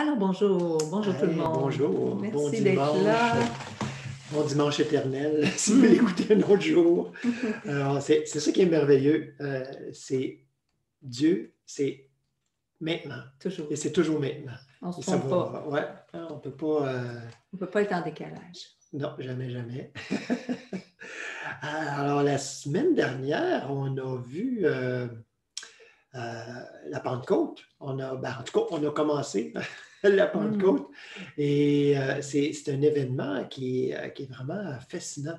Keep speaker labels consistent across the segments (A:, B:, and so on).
A: Alors, bonjour, bonjour tout le
B: Hey,
A: monde.
B: bonjour, bon
A: Merci d'être
B: dimanche,
A: là.
B: bon dimanche éternel, si vous l'écoutez un autre jour. Alors, c'est ça qui est merveilleux, c'est Dieu, c'est maintenant,
A: Toujours.
B: et c'est toujours maintenant.
A: On ne se
B: Et ça
A: trompe pas.
B: va, ouais, on ne peut pas,
A: On ne peut pas être en décalage.
B: non, jamais, jamais. Alors, la semaine dernière, on a vu la Pentecôte. En tout cas, on a commencé la Pentecôte. Et c'est un événement qui est vraiment fascinant.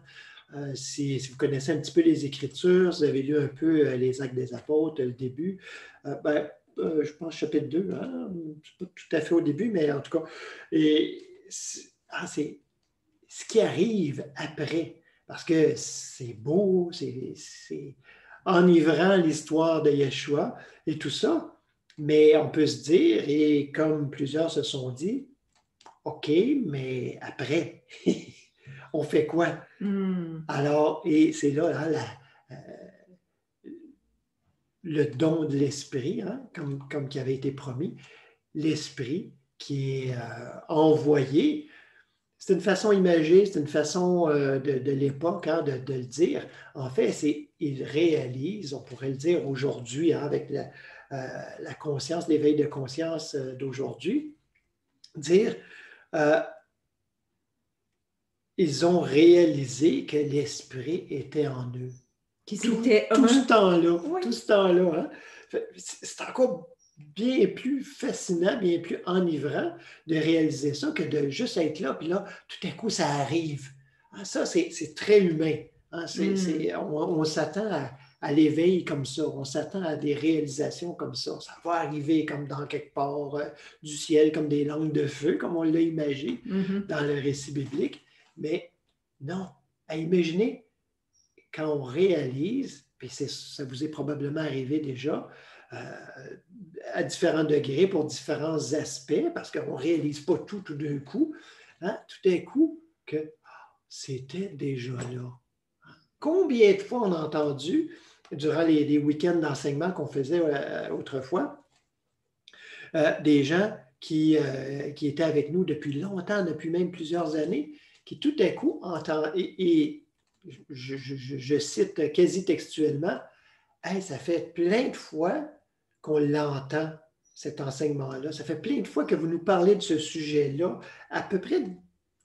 B: Si vous connaissez un petit peu les Écritures, vous avez lu un peu les Actes des Apôtres, le début, je pense chapitre 2, hein? C'est pas tout à fait au début, mais en tout cas, et c'est ce qui arrive après, parce que c'est beau, c'est enivrant l'histoire de Yeshua et tout ça, mais on peut se dire, et comme plusieurs se sont dit, OK, mais après, on fait quoi? Alors, et c'est là, hein, le don de l'Esprit, hein, comme qui avait été promis, l'Esprit qui est envoyé. C'est une façon imagée, c'est une façon de l'époque hein, de le dire. En fait, il réalise, on pourrait le dire aujourd'hui, hein, avec la conscience, l'éveil de conscience d'aujourd'hui, dire ils ont réalisé que l'Esprit était en eux. Tout ce temps-là, oui. Tout ce temps-là. Hein? C'est encore bien plus fascinant, bien plus enivrant de réaliser ça que de juste être là, puis là, tout à coup, ça arrive. Ah, ça, c'est très humain. Hein? On s'attend à l'éveil comme ça, on s'attend à des réalisations comme ça. Ça va arriver comme dans quelque part du ciel, comme des langues de feu, comme on l'a imaginé dans le récit biblique. Mais non, à imaginer quand on réalise, puis ça vous est probablement arrivé déjà, à différents degrés, pour différents aspects, parce qu'on ne réalise pas tout d'un coup, hein, tout d'un coup, que c'était déjà là. Combien de fois on a entendu, durant les week-ends d'enseignement qu'on faisait autrefois, des gens qui étaient avec nous depuis longtemps, depuis même plusieurs années, qui tout à coup entendent, et je cite quasi textuellement, hey, ça fait plein de fois qu'on l'entend, cet enseignement-là. Ça fait plein de fois que vous nous parlez de ce sujet-là, à peu près,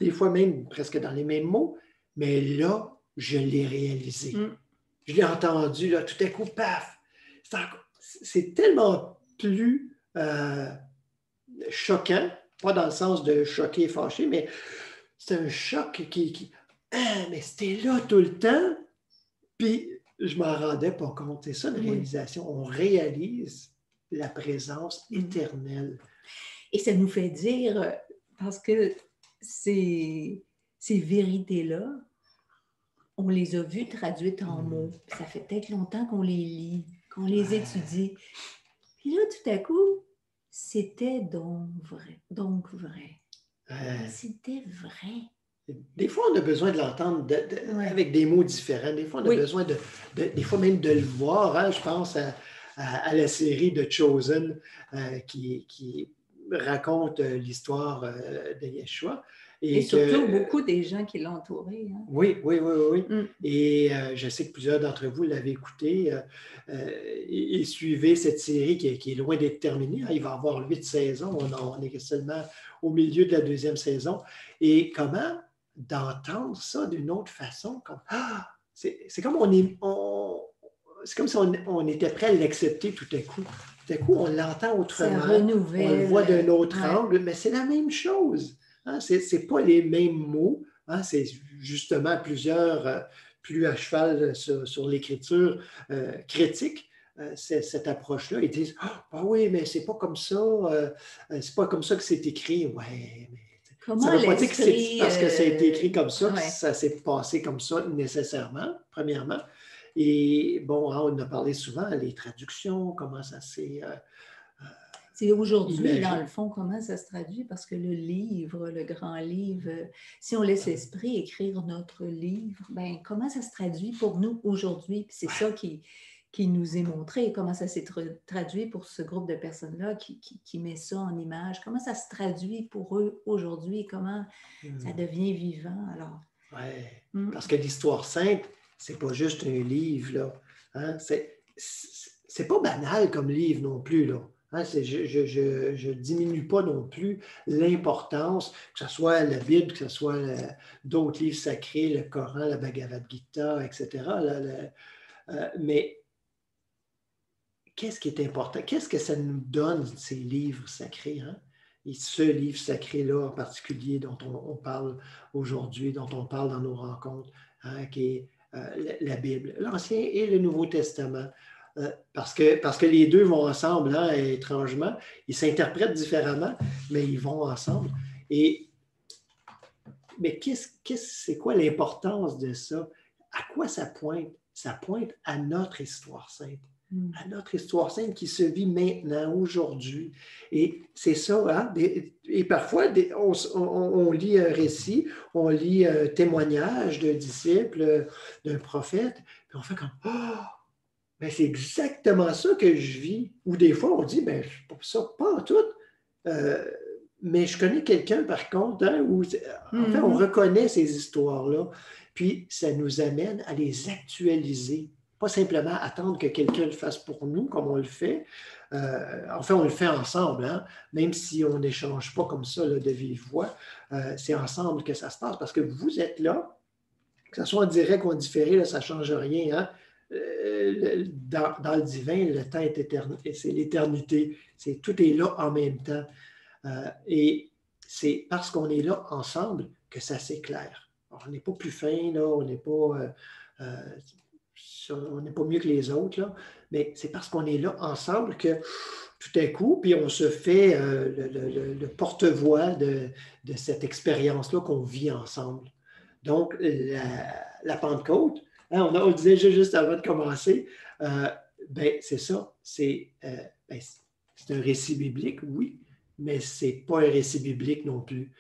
B: des fois même presque dans les mêmes mots, mais là, je l'ai réalisé. Je l'ai entendu, là, tout à coup, paf! C'est tellement plus choquant, pas dans le sens de choquer et fâcher, mais c'est un choc ah, mais c'était là tout le temps, puis je m'en rendais pas compte. C'est ça, une réalisation. On réalise la présence éternelle.
A: Et ça nous fait dire, parce que ces vérités-là, on les a vues traduites en mots. Ça fait peut-être longtemps qu'on les lit, qu'on les étudie. Puis là, tout à coup, c'était donc vrai. Donc vrai. C'était vrai.
B: Des fois, on a besoin de l'entendre avec des mots différents. Des fois, on a besoin des fois même de le voir. Hein? Je pense à la série de Chosen qui raconte l'histoire de Yeshua.
A: Et surtout, beaucoup des gens qui l'ont entouré. Hein?
B: Oui. Et je sais que plusieurs d'entre vous l'avez écouté et suivez cette série qui est loin d'être terminée. Hein? Il va y avoir 8 saisons. On est seulement au milieu de la 2e saison. Et comment d'entendre ça d'une autre façon? C'est comme c'est comme si on était prêt à l'accepter tout à coup. Tout à coup, on l'entend autrement.
A: Ça renouvelle.
B: On le voit d'un autre angle, mais c'est la même chose. Hein? Ce n'est pas les mêmes mots. Hein? C'est justement plusieurs plus à cheval sur l'écriture critique. Cette approche-là, ils disent ah oui, mais c'est pas comme ça, c'est pas comme ça que c'est écrit. Ouais, mais ça ne veut pas dire que c'est parce que ça a été écrit comme ça que ça s'est passé comme ça nécessairement, premièrement. Et bon, hein, on a parlé souvent, les traductions, comment ça s'est
A: c'est aujourd'hui, dans le fond, comment ça se traduit, parce que le livre, le grand livre, si on laisse l'esprit écrire notre livre, ben comment ça se traduit pour nous aujourd'hui? Puis c'est ça qui qui nous est montré, comment ça s'est traduit pour ce groupe de personnes-là qui met ça en image, comment ça se traduit pour eux aujourd'hui, comment ça devient vivant. Alors,
B: parce que l'histoire sainte, c'est pas juste un livre, là. Hein? C'est pas banal comme livre non plus, là. Hein? Je diminue pas non plus l'importance, que ce soit la Bible, que ce soit d'autres livres sacrés, le Coran, la Bhagavad Gita, etc. Mais qu'est-ce qui est important? Qu'est-ce que ça nous donne, ces livres sacrés? Hein? Et ce livre sacré-là en particulier dont on parle aujourd'hui, dont on parle dans nos rencontres, hein, qui est la Bible, l'Ancien et le Nouveau Testament. Parce que les deux vont ensemble, hein, étrangement. Ils s'interprètent différemment, mais ils vont ensemble. Mais c'est quoi l'importance de ça? À quoi ça pointe? Ça pointe à notre histoire sainte. À notre histoire sainte qui se vit maintenant, aujourd'hui. Et c'est ça, hein? Et parfois, on lit un récit, on lit un témoignage d'un disciple, d'un prophète, puis on fait comme « Oh! Ben, c'est exactement ça que je vis. » Ou des fois, on dit « Ben, ça, pas en tout. Mais je connais quelqu'un, par contre, hein, où en fait, on reconnaît ces histoires-là. Puis, ça nous amène à les actualiser. Pas simplement attendre que quelqu'un le fasse pour nous, comme on le fait. En fait, on le fait ensemble, hein? Même si on n'échange pas comme ça là, de vive voix. C'est ensemble que ça se passe parce que vous êtes là, que ce soit en direct ou en différé, là, ça ne change rien. Hein? Dans le divin, le temps est éternel, c'est l'éternité. Tout est là en même temps. Et c'est parce qu'on est là ensemble que ça s'éclaire. On n'est pas plus fin, là, on n'est pas mieux que les autres, là, mais c'est parce qu'on est là ensemble que tout à coup, puis on se fait le porte-voix de cette expérience-là qu'on vit ensemble. Donc, la Pentecôte, hein, on le disait juste avant de commencer, c'est ça, c'est un récit biblique, oui, mais ce n'est pas un récit biblique non plus.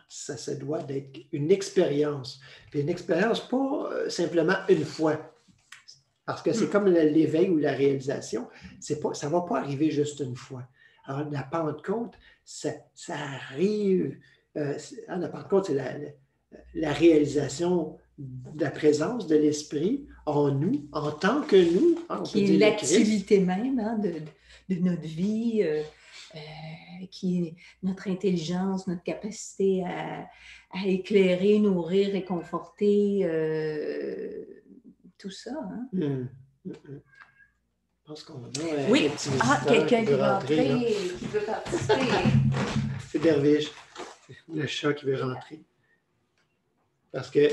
B: Ça doit être une expérience. Puis une expérience, pas simplement une fois. Parce que c'est comme l'éveil ou la réalisation, ça ne va pas arriver juste une fois. Alors, la Pentecôte, ça arrive. La Pentecôte, c'est la réalisation de la présence de l'Esprit en nous, en tant que nous. Hein,
A: qui est l'activité même, hein, de notre vie, qui est notre intelligence, notre capacité à éclairer, nourrir, réconforter, tout ça. Hein?
B: Je pense qu'on a
A: oui. Quelqu'un qui veut rentrer, qui veut participer.
B: C'est Derviche, le chat qui veut rentrer. Parce que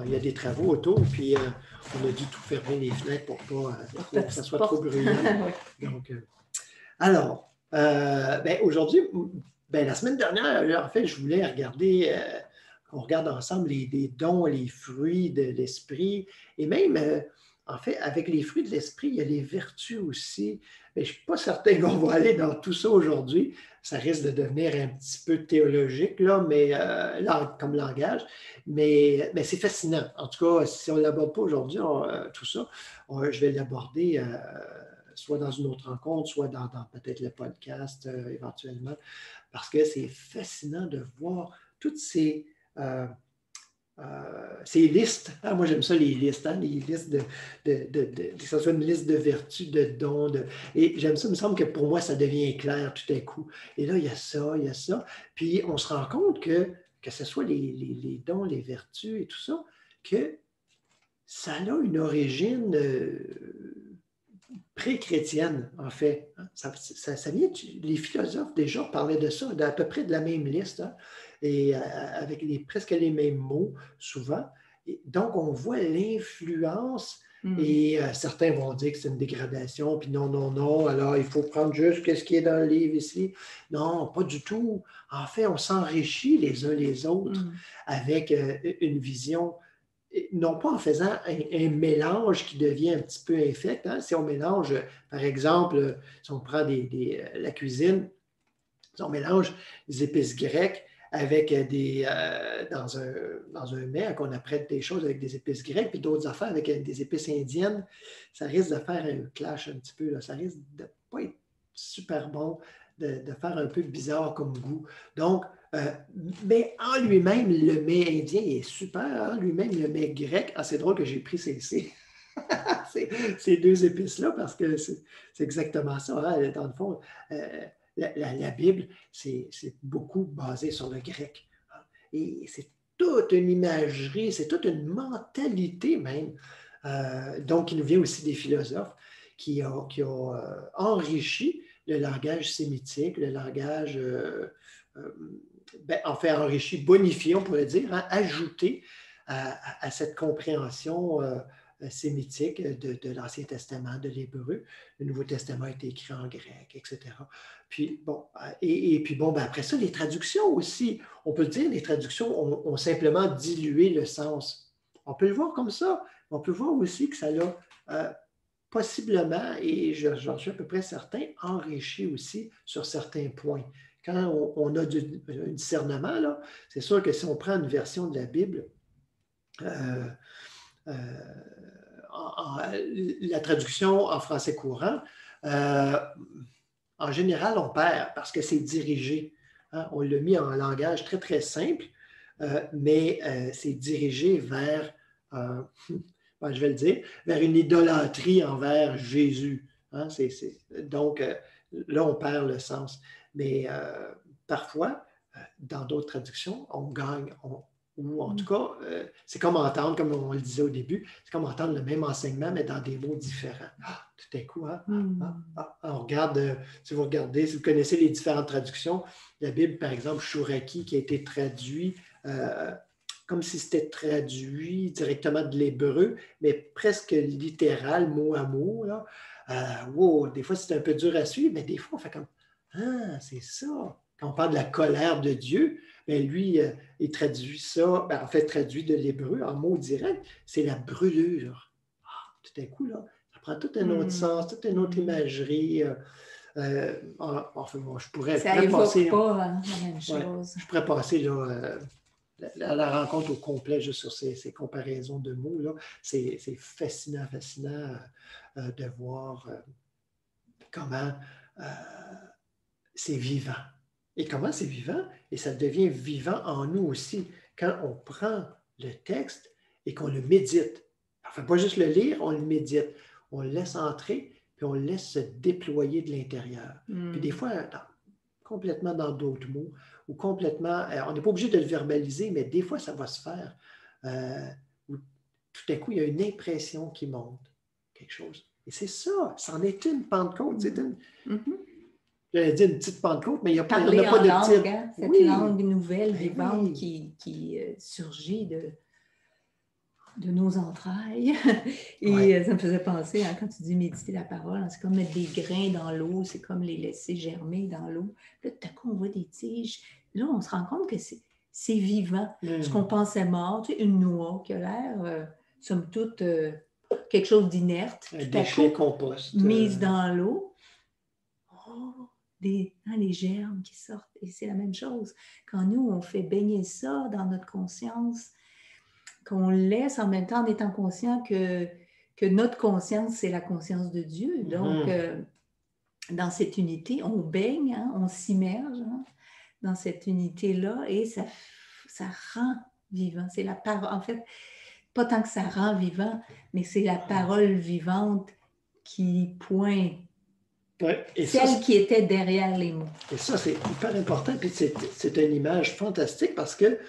B: il y a des travaux autour, puis on a dû tout fermer les fenêtres pour que ça soit trop bruyant. Donc, alors, aujourd'hui, la semaine dernière, en fait, je voulais regarder, on regarde ensemble les dons, les fruits de l'esprit, et même, en fait, avec les fruits de l'esprit, il y a les vertus aussi. Mais je ne suis pas certain qu'on va aller dans tout ça aujourd'hui. Ça risque de devenir un petit peu théologique, là, mais, comme langage. Mais c'est fascinant. En tout cas, si on ne l'aborde pas aujourd'hui, tout ça, je vais l'aborder soit dans une autre rencontre, soit dans peut-être le podcast éventuellement, parce que c'est fascinant de voir toutes ces listes. Ah, moi, j'aime ça, les listes. Hein, les listes que ce soit une liste de vertus, de dons. Et j'aime ça. Il me semble que pour moi, ça devient clair tout à coup. Et là, il y a ça, il y a ça. Puis, on se rend compte que ce soit les dons, les vertus et tout ça, que ça a une origine pré-chrétienne, en fait. Ça vient, les philosophes, déjà, parlaient de ça, à peu près de la même liste. Hein, et avec presque les mêmes mots, souvent. Et donc, on voit l'influence, et certains vont dire que c'est une dégradation, puis non, alors il faut prendre juste ce qui est dans le livre ici. Non, pas du tout. En fait, on s'enrichit les uns les autres avec une vision, non pas en faisant un mélange qui devient un petit peu infect. Hein? Si on mélange, par exemple, si on prend la cuisine, si on mélange les épices grecques avec dans un mets, qu'on apprête des choses avec des épices grecques, puis d'autres affaires avec des épices indiennes, ça risque de faire un clash un petit peu. Là. Ça risque de ne pas être super bon, de faire un peu bizarre comme goût. Donc, mais en lui-même, le mets indien est super. En lui-même, le mets grec, c'est drôle que j'ai pris ces deux épices-là parce que c'est exactement ça. Hein? Dans le fond, la Bible, c'est beaucoup basé sur le grec. Hein? Et c'est toute une imagerie, c'est toute une mentalité même. Donc, qui nous vient aussi des philosophes qui ont enrichi le langage sémitique, le langage, en fait, enrichi, bonifié, on pourrait dire, hein, ajouté à cette compréhension sémitique de l'Ancien Testament, de l'hébreu. Le Nouveau Testament a été écrit en grec, etc. Puis, bon, puis bon, après ça, les traductions aussi, on peut le dire, les traductions ont simplement dilué le sens. On peut le voir comme ça. On peut voir aussi que ça l'a possiblement, et j'en suis à peu près certain, enrichi aussi sur certains points. Quand on a du discernement, là, c'est sûr que si on prend une version de la Bible, la traduction en français courant, en général, on perd parce que c'est dirigé. Hein? On l'a mis en langage très, très simple, mais c'est dirigé vers, je vais le dire, vers une idolâtrie envers Jésus. Hein? Donc, là, on perd le sens. Mais parfois, dans d'autres traductions, on gagne, ou en tout cas, c'est comme entendre, comme on le disait au début, c'est comme entendre le même enseignement, mais dans des mots différents. Tout à coup, hein? On regarde, si vous regardez, si vous connaissez les différentes traductions, la Bible, par exemple, Chouraki, qui a été traduit comme si c'était traduit directement de l'hébreu, mais presque littéral, mot à mot. Là. Wow, des fois, c'est un peu dur à suivre, mais des fois, on fait comme « Ah, c'est ça! » Quand on parle de la colère de Dieu, bien, lui, il traduit ça, en fait, traduit de l'hébreu en mot direct, c'est la brûlure. Tout à coup, là, ça prend tout un autre sens, toute une autre imagerie. Enfin, bon, je pourrais
A: passer, pas la même chose.
B: Je pourrais passer là, la rencontre au complet juste sur ces comparaisons de mots. Là. C'est fascinant de voir comment c'est vivant. Et comment c'est vivant? Et ça devient vivant en nous aussi quand on prend le texte et qu'on le médite. Enfin, pas juste le lire, on le médite. On le laisse entrer, puis on le laisse se déployer de l'intérieur. Puis des fois, complètement dans d'autres mots, ou complètement, on n'est pas obligé de le verbaliser, mais des fois, ça va se faire. Où tout à coup, il y a une impression qui monte, quelque chose. Et c'est ça, c'en est une Pentecôte, c'est une... J'allais dire une petite Pentecôte, mais il n'y a pas de
A: petite. Hein? Cette langue nouvelle, vivante, qui surgit de nos entrailles. Et ça me faisait penser, hein, quand tu dis méditer la parole, c'est comme mettre des grains dans l'eau, c'est comme les laisser germer dans l'eau. Là, tout à coup, on voit des tiges. Là, on se rend compte que c'est vivant. Ce qu'on pensait mort, tu sais, une noix qui a l'air, somme toute, quelque chose d'inerte.
B: Un déchet compost.
A: Mise dans l'eau. Les germes qui sortent. Et c'est la même chose. Quand nous, on fait baigner ça dans notre conscience, qu'on laisse en même temps en étant conscient que notre conscience, c'est la conscience de Dieu. Donc, dans cette unité, on baigne, hein, on s'immerge dans cette unité-là et ça rend vivant. C'est la parole. En fait, pas tant que ça rend vivant, mais c'est la parole vivante qui pointe.
B: Ouais, et
A: celle qui était derrière les mots.
B: Et ça, c'est hyper important. Puis c'est une image fantastique parce que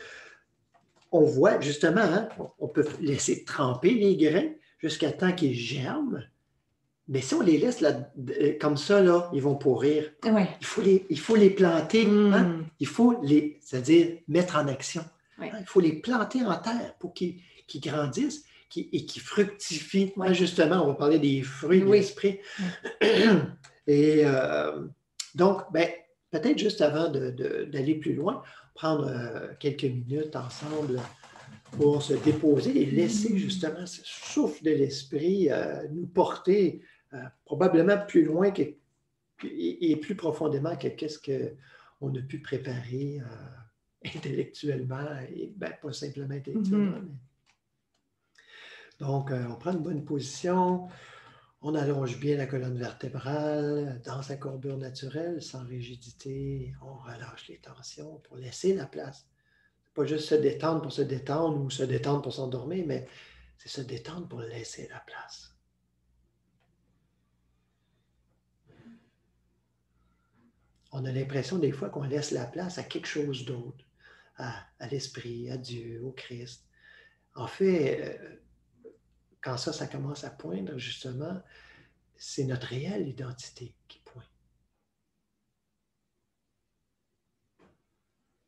B: on voit justement, hein, on peut laisser tremper les grains jusqu'à temps qu'ils germent. Mais si on les laisse là, comme ça, là, ils vont pourrir.
A: Ouais.
B: Il faut les planter. Hein? Il faut c'est-à-dire mettre en action.
A: Ouais.
B: Hein? Il faut les planter en terre pour qu'ils grandissent et qu'ils fructifient. Ouais. Hein, justement, on va parler des fruits de l'esprit. Et donc, peut-être juste avant d'aller plus loin, prendre quelques minutes ensemble pour se déposer et laisser justement ce souffle de l'esprit nous porter probablement plus loin et plus profondément que qu'est-ce qu'on a pu préparer intellectuellement, et pas simplement intellectuellement. Mais... Donc, on prend une bonne position, on allonge bien la colonne vertébrale dans sa courbure naturelle, sans rigidité, on relâche les tensions pour laisser la place. Pas juste se détendre pour se détendre ou se détendre pour s'endormir, mais c'est se détendre pour laisser la place. On a l'impression des fois qu'on laisse la place à quelque chose d'autre, à l'Esprit, à Dieu, au Christ. En fait, quand ça commence à poindre, justement, c'est notre réelle identité qui pointe.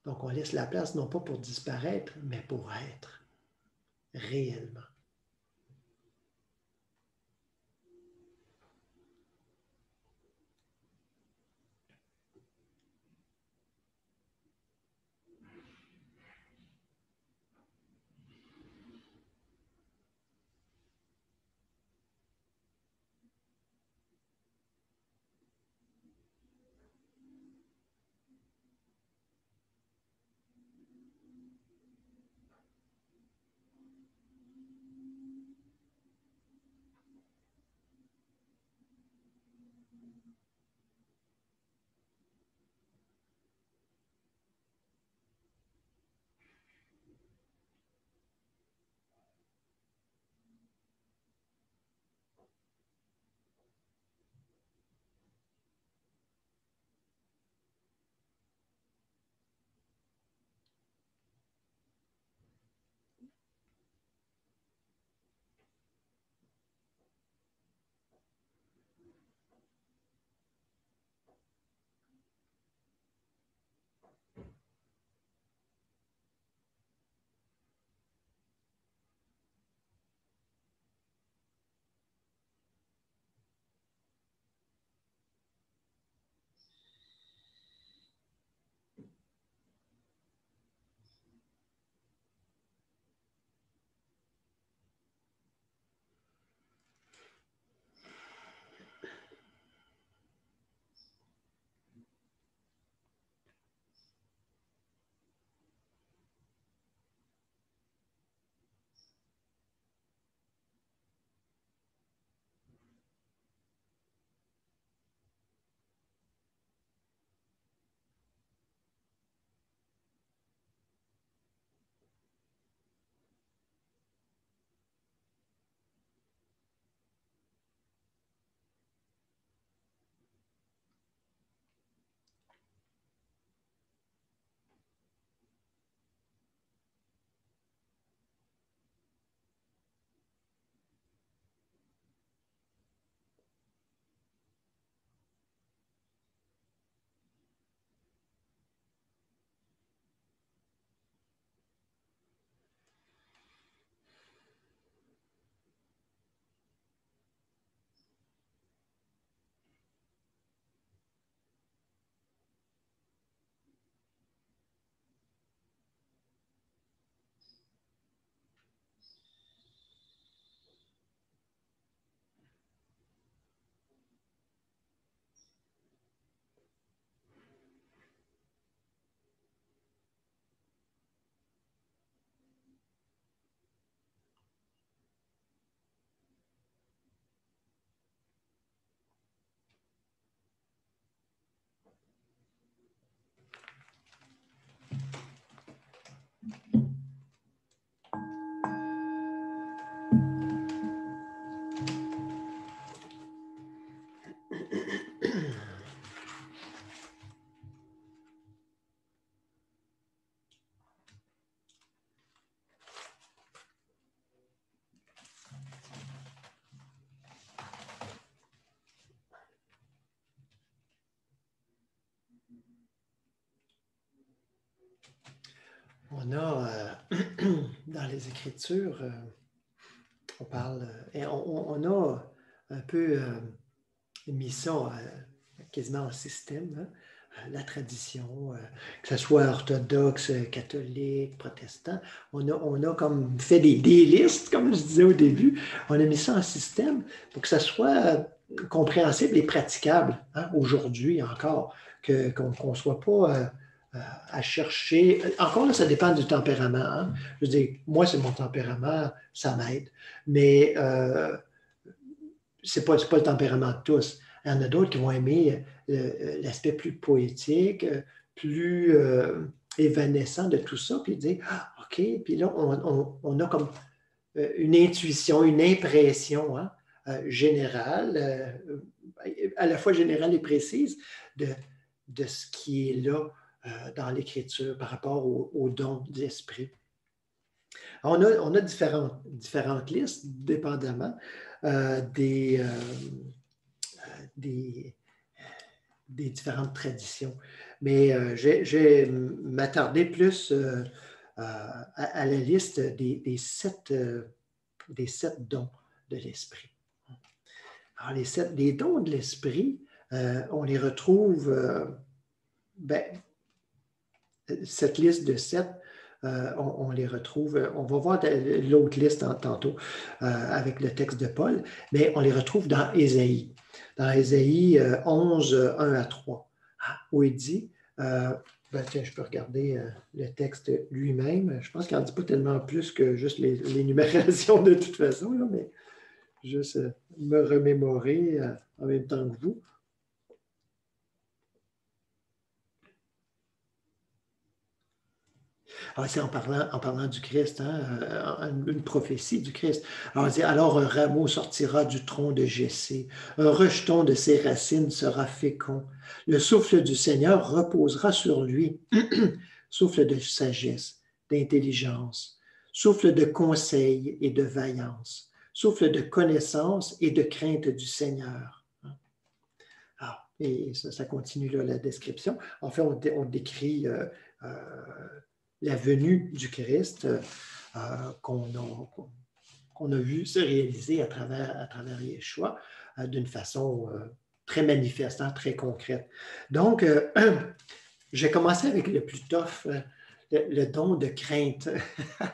B: Donc, on laisse la place non pas pour disparaître, mais pour être réellement. On a, dans les Écritures, on parle, et on a un peu mis ça quasiment en système, hein, la tradition, que ce soit orthodoxe, catholique, protestant. On a comme fait des listes, comme je disais au début. On a mis ça en système pour que ça soit compréhensible et praticable, hein, aujourd'hui encore, qu'on ne soit pas à chercher. Encore là, ça dépend du tempérament. Hein? Je veux dire, moi, c'est mon tempérament, ça m'aide. Mais c'est pas le tempérament de tous. Il y en a d'autres qui vont aimer l'aspect plus poétique, plus évanescent de tout ça, puis dire, ah, OK, puis là, on a comme une intuition, une impression hein, générale, à la fois générale et précise, de ce qui est là dans l'Écriture par rapport au don de l'Esprit. On a différentes listes, dépendamment des différentes traditions. Mais je vais m'attarder plus à la liste des sept dons de l'Esprit. Alors, les dons de l'Esprit, on les retrouve, cette liste de 7, on les retrouve, on va voir l'autre liste tantôt avec le texte de Paul, mais on les retrouve dans Ésaïe. Dans Ésaïe 11, 1 à 3, où il dit, tiens, je peux regarder le texte lui-même. Je pense qu'il n'en dit pas tellement plus que juste les numérations de toute façon, là, mais juste me remémorer en même temps que vous. Ah, c'est en parlant du Christ, hein, une prophétie du Christ. Alors, on dit, alors un rameau sortira du tronc de Jessé, un rejeton de ses racines sera fécond. Le souffle du Seigneur reposera sur lui, souffle de sagesse, d'intelligence, souffle de conseil et de vaillance, souffle de connaissance et de crainte du Seigneur. Ah, et ça continue là, la description. En fait, on décrit la venue du Christ qu'on a vu se réaliser à travers Yeshua d'une façon très manifeste, très concrète. Donc, j'ai commencé avec le plus tough, le don de crainte,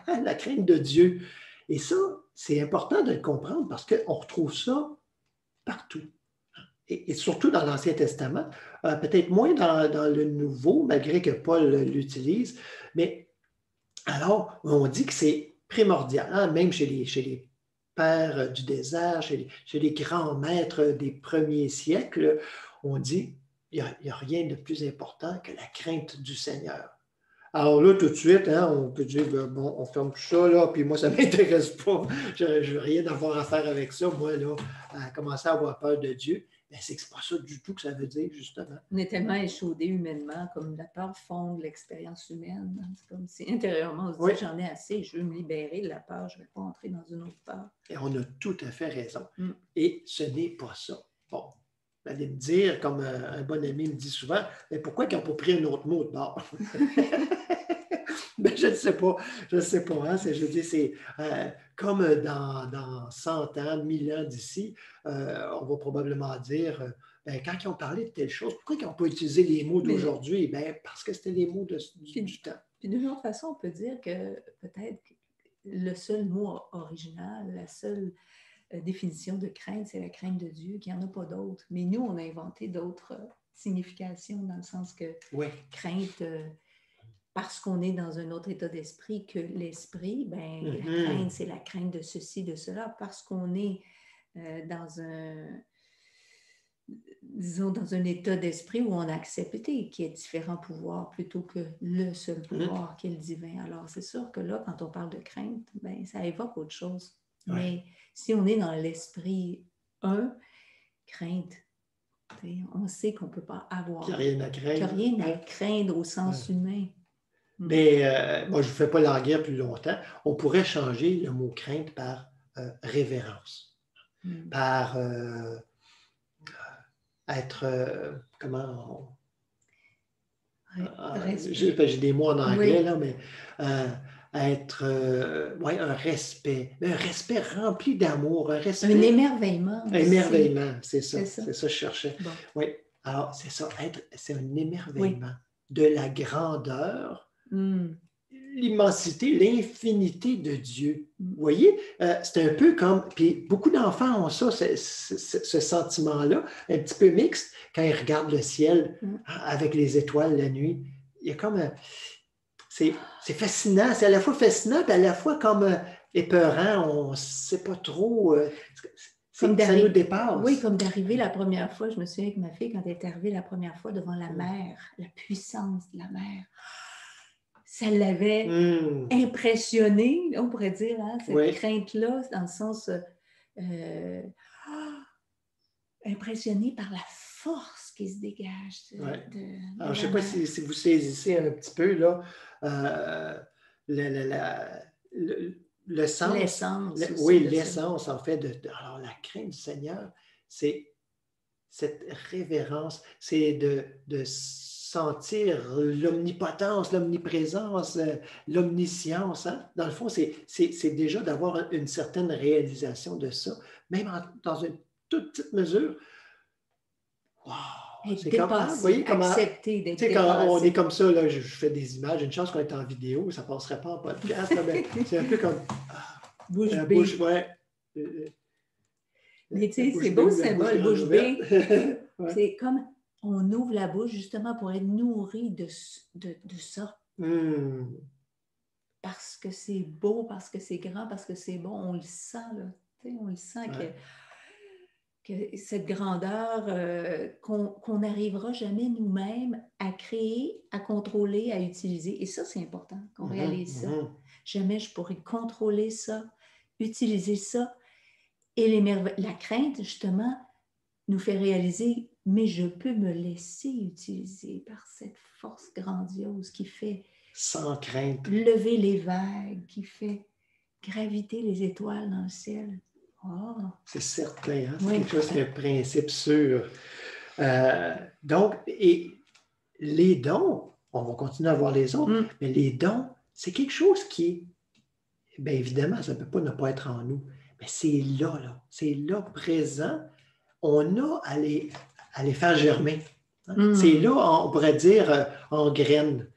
B: la crainte de Dieu. Et ça, c'est important de le comprendre parce qu'on retrouve ça partout. Et surtout dans l'Ancien Testament, peut-être moins dans le Nouveau, malgré que Paul l'utilise, mais alors, on dit que c'est primordial, hein, même chez les pères du désert, chez les grands maîtres des premiers siècles, on dit qu'il n'y a rien de plus important que la crainte du Seigneur. Alors là, tout de suite, hein, on peut dire, bon, on ferme tout ça, là, puis moi, ça ne m'intéresse pas. Je ne veux rien avoir à faire avec ça. Moi, là, à commencer à avoir peur de Dieu, mais c'est que ce n'est pas ça du tout que ça veut dire, justement.
A: On est tellement échaudé humainement, comme la peur fonde l'expérience humaine. C'est comme si intérieurement, on se dit, oui, j'en ai assez, je veux me libérer de la peur, je ne vais pas entrer dans une autre peur.
B: Et on a tout à fait raison. Et ce n'est pas ça. Bon, vous allez me dire, comme un bon ami me dit souvent, mais pourquoi ils n'ont pas pris un autre mot de bord? Ben, je ne sais pas. Je ne sais pas. Hein? Je dis, c'est comme dans 100 ans, 1000 ans d'ici, on va probablement dire, quand ils ont parlé de telle chose, pourquoi ils n'ont pas utilisé les mots d'aujourd'hui? Ben, parce que c'était les mots du temps.
A: Puis d'une autre façon, on peut dire que peut-être le seul mot original, la seule définition de crainte, c'est la crainte de Dieu, qu'il n'y en a pas d'autres. Mais nous, on a inventé d'autres significations dans le sens que
B: oui,
A: crainte... parce qu'on est dans un autre état d'esprit que l'esprit, ben, la crainte, c'est la crainte de ceci, de cela, parce qu'on est dans un état d'esprit où on a accepté qu'il y ait différents pouvoirs plutôt que le seul pouvoir qui est le divin. Alors, c'est sûr que là, quand on parle de crainte, ben, ça évoque autre chose. Ouais. Mais si on est dans l'esprit crainte, on sait qu'on ne peut pas avoir...
B: Qu'il n'y a rien à craindre.
A: Qu'il n'y a rien à craindre au sens humain.
B: Mais moi, je ne vous fais pas languir plus longtemps. On pourrait changer le mot crainte par révérence, par être, j'ai des mots en anglais, oui, là, mais être, un respect rempli d'amour, un émerveillement. Un émerveillement, c'est ça que je cherchais. Bon. Oui, alors c'est ça, c'est un émerveillement de la grandeur, l'immensité, l'infinité de Dieu. Vous voyez, c'est un peu comme, puis beaucoup d'enfants ont ça, ce sentiment-là, un petit peu mixte, quand ils regardent le ciel avec les étoiles la nuit. il y a comme... c'est fascinant. C'est à la fois fascinant et à la fois comme épeurant. On ne sait pas trop... ça nous dépasse.
A: Oui, comme d'arriver la première fois. Je me souviens que ma fille, quand elle est arrivée la première fois devant la mer, la puissance de la mer, ça l'avait impressionnée, on pourrait dire, hein, cette crainte-là, dans le sens impressionnée par la force qui se dégage.
B: Alors, je ne sais pas si vous saisissez un petit peu là, le sens.
A: L'essence.
B: L'essence, en fait, alors, la crainte du Seigneur, c'est cette révérence, c'est de sentir l'omnipotence, l'omniprésence, l'omniscience. Hein? Dans le fond, c'est déjà d'avoir une certaine réalisation de ça, même dans une toute petite mesure. Wow!
A: C'est dépassé, accepter d'être dépassé.
B: Quand on est comme ça, là, je fais des images, une chance qu'on est en vidéo, ça ne passerait pas en podcast. Là, mais c'est un peu comme...
A: bouche bée. Mais tu sais, c'est beau le symbole, bouche bée. C'est comme on ouvre la bouche justement pour être nourri de ça. Parce que c'est beau, parce que c'est grand, parce que c'est bon. On le sent, là. On le sent que cette grandeur qu'on n'arrivera jamais nous-mêmes à créer, à contrôler, à utiliser. Et ça, c'est important qu'on réalise ça. Jamais je pourrais contrôler ça, utiliser ça. Et la crainte, justement, nous fait réaliser, mais je peux me laisser utiliser par cette force grandiose qui fait
B: sans crainte
A: lever les vagues, qui fait graviter les étoiles dans le ciel. Oh.
B: C'est certain, hein? C'est quelque chose qui est un principe sûr. Donc, et les dons, on va continuer à voir les autres, mais les dons, c'est quelque chose qui, bien évidemment, ça ne peut pas ne pas être en nous, mais c'est là, c'est là, présent. On a à les faire germer. Hein? C'est là, on pourrait dire, en graines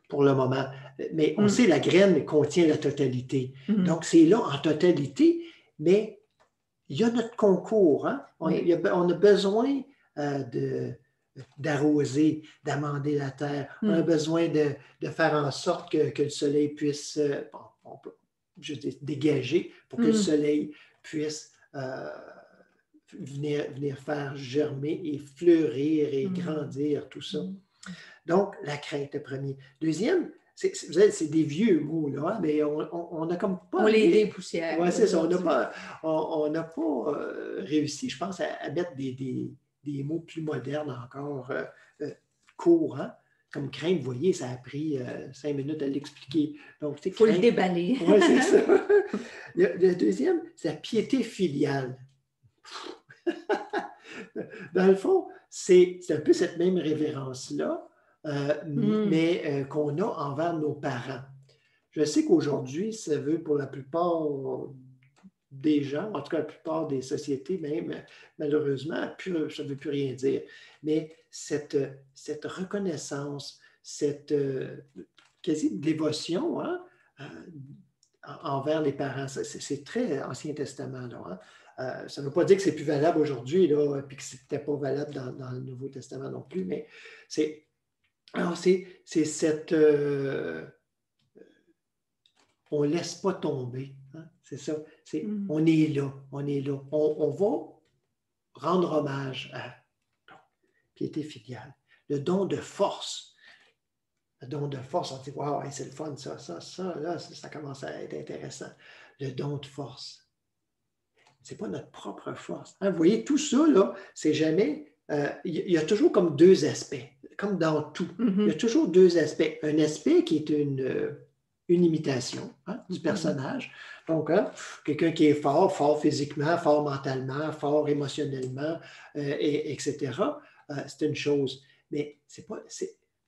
B: pour le moment. Mais on sait la graine contient la totalité. Donc, c'est là en totalité, mais il y a notre concours. Hein? On a besoin d'arroser, d'amender la terre. On a besoin de faire en sorte que le soleil puisse dégager pour que le soleil puisse venir faire germer et fleurir et grandir, tout ça. Donc, la crainte, le premier. Deuxième, c'est des vieux mots, là, hein, mais on a comme pas...
A: On les dépoussière.
B: Oui, c'est ça. On n'a pas réussi, je pense, à mettre des mots plus modernes encore, courts, hein? Comme crainte, vous voyez, ça a pris 5 minutes à l'expliquer. Donc,
A: il faut le déballer.
B: Oui, c'est ça. Le deuxième, c'est la piété filiale. Dans le fond, c'est un peu cette même révérence-là, mais qu'on a envers nos parents. Je sais qu'aujourd'hui, ça veut pour la plupart des gens, en tout cas la plupart des sociétés même, malheureusement, ça ne veut plus rien dire. Mais cette reconnaissance, cette quasi dévotion envers les parents, c'est très Ancien Testament, là, hein? Ça ne veut pas dire que c'est plus valable aujourd'hui, là, puis que ce n'était pas valable dans le Nouveau Testament non plus, mais c'est cette... on ne laisse pas tomber. Hein? C'est ça. On est là. On va rendre hommage à piété filiale. Le don de force. Le don de force, on dit, wow, c'est le fun, ça, là, ça commence à être intéressant. Le don de force. Ce n'est pas notre propre force. Hein? Vous voyez, tout ça, là, c'est jamais... il y a toujours comme deux aspects, comme dans tout. Il y a toujours deux aspects. Un aspect qui est une imitation du personnage. Donc, quelqu'un qui est fort physiquement, fort mentalement, fort émotionnellement, etc. C'est une chose. Mais c'est pas...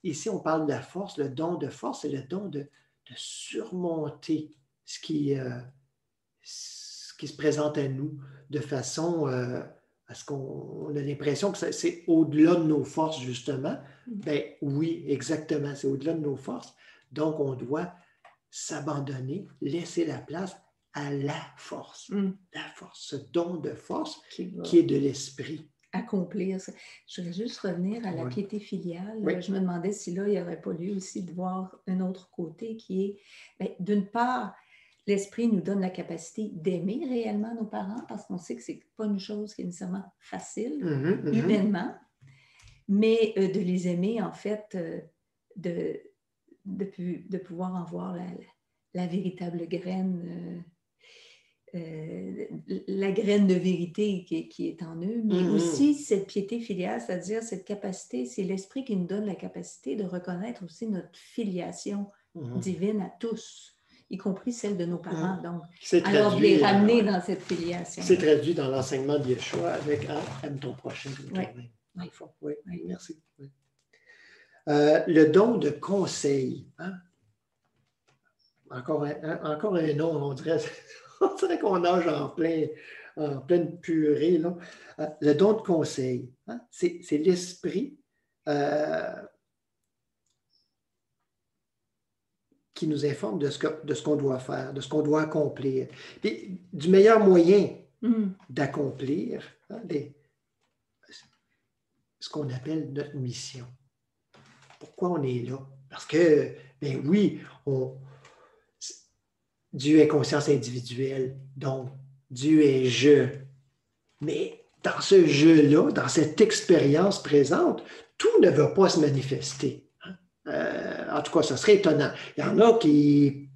B: Ici, on parle de la force. Le don de force, c'est le don de surmonter ce qui se présente à nous de façon à ce qu'on a l'impression que c'est au-delà de nos forces, justement. Ben oui, exactement, c'est au-delà de nos forces. Donc, on doit s'abandonner, laisser la place à la force. La force, ce don de force qui est de l'esprit.
A: accomplir ça. Je voudrais juste revenir à la piété filiale.
B: Oui.
A: Je me demandais si là, il n'y aurait pas lieu aussi de voir un autre côté qui est, bien, d'une part, l'esprit nous donne la capacité d'aimer réellement nos parents parce qu'on sait que ce n'est pas une chose qui est nécessairement facile, humainement, mais de les aimer, en fait, de pouvoir en voir la véritable graine, la graine de vérité qui est en eux, mais aussi cette piété filiale, c'est-à-dire cette capacité, c'est l'esprit qui nous donne la capacité de reconnaître aussi notre filiation divine à tous, y compris celle de nos parents. Donc, alors de les ramener dans cette filiation.
B: C'est traduit dans l'enseignement de Yeshua avec « Aime ton prochain comme toi-même ». Oui, merci. Oui. Le don de conseil. Hein? Encore un nom, on dirait qu'on nage en pleine purée. Là. Le don de conseil, hein? C'est l'esprit qui nous informe de ce qu'on doit faire, de ce qu'on doit accomplir. Puis, du meilleur moyen d'accomplir ce qu'on appelle notre mission. Pourquoi on est là? Parce que, bien oui, Dieu est conscience individuelle, donc Dieu est je. Mais dans ce jeu-là, dans cette expérience présente, tout ne va pas se manifester. En tout cas, ça serait étonnant. Il y en a qui,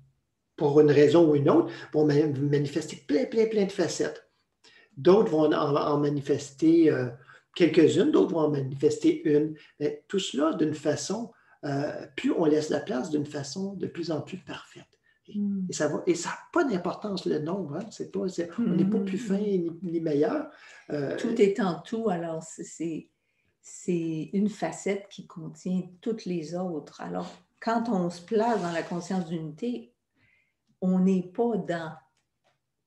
B: pour une raison ou une autre, vont manifester plein de facettes. D'autres vont en manifester quelques-unes, d'autres vont en manifester une. Mais tout cela d'une façon, plus on laisse la place, d'une façon de plus en plus parfaite. Et ça n'a pas d'importance le nombre. Hein? On n'est pas plus fin ni meilleur.
A: Tout est en tout, alors c'est une facette qui contient toutes les autres. Alors, quand on se place dans la conscience d'unité, on n'est pas dans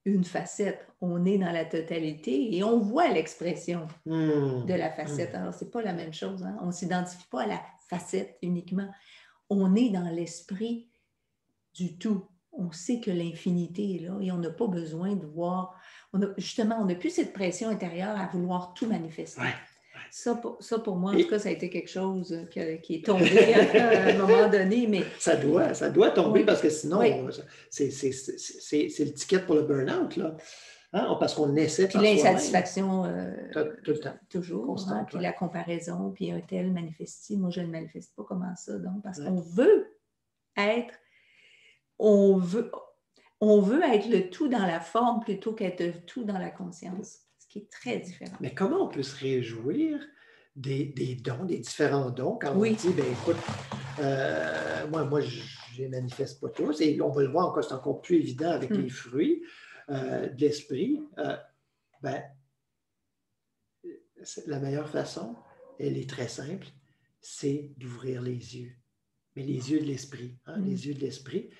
A: une facette, on est dans la totalité et on voit l'expression de la facette. Alors, ce n'est pas la même chose. Hein? On ne s'identifie pas à la facette uniquement. On est dans l'esprit du tout. On sait que l'infinité est là et on n'a pas besoin de voir... on n'a plus cette pression intérieure à vouloir tout manifester. Ouais. Ça, pour moi, en tout cas, ça a été quelque chose qui est tombé à un moment donné. Mais...
B: Ça doit tomber parce que sinon, c'est le ticket pour le burn-out, là. Hein? Parce qu'on essaie
A: puis l'insatisfaction,
B: tout le temps.
A: Toujours.
B: Constant,
A: hein? Puis la comparaison, puis un tel manifeste, moi, je ne manifeste pas comment ça. Donc, parce qu'on veut être... On veut être le tout dans la forme plutôt qu'être le tout dans la conscience, ce qui est très différent.
B: Mais comment on peut se réjouir des dons, des différents dons, quand on dit, bien écoute, moi je ne les manifeste pas tous, et on va le voir encore, c'est encore plus évident avec les fruits de l'esprit. La meilleure façon, elle est très simple, c'est d'ouvrir les yeux. Mais les yeux de l'esprit, les yeux de l'esprit,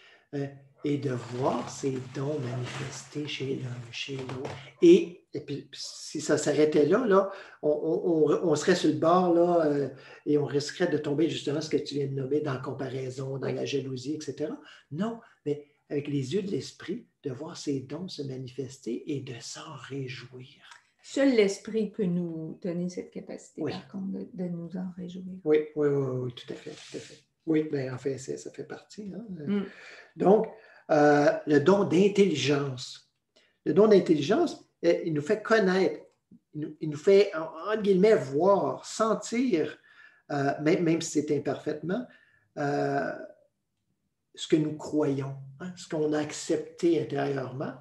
B: et de voir ces dons manifestés chez l'un, chez l'autre. Et puis, si ça s'arrêtait là, on serait sur le bord, là, et on risquerait de tomber justement ce que tu viens de nommer dans la comparaison, dans la jalousie, etc. Non, mais avec les yeux de l'esprit, de voir ces dons se manifester et de s'en réjouir.
A: Seul l'esprit peut nous donner cette capacité, par contre, de nous en réjouir.
B: Oui, tout à fait. Oui, bien, en fait, ça fait partie. Hein? Donc, le don d'intelligence. Le don d'intelligence, il nous fait connaître, il nous fait, entre guillemets, voir, sentir, même si c'est imparfaitement, ce que nous croyons, hein, ce qu'on a accepté intérieurement.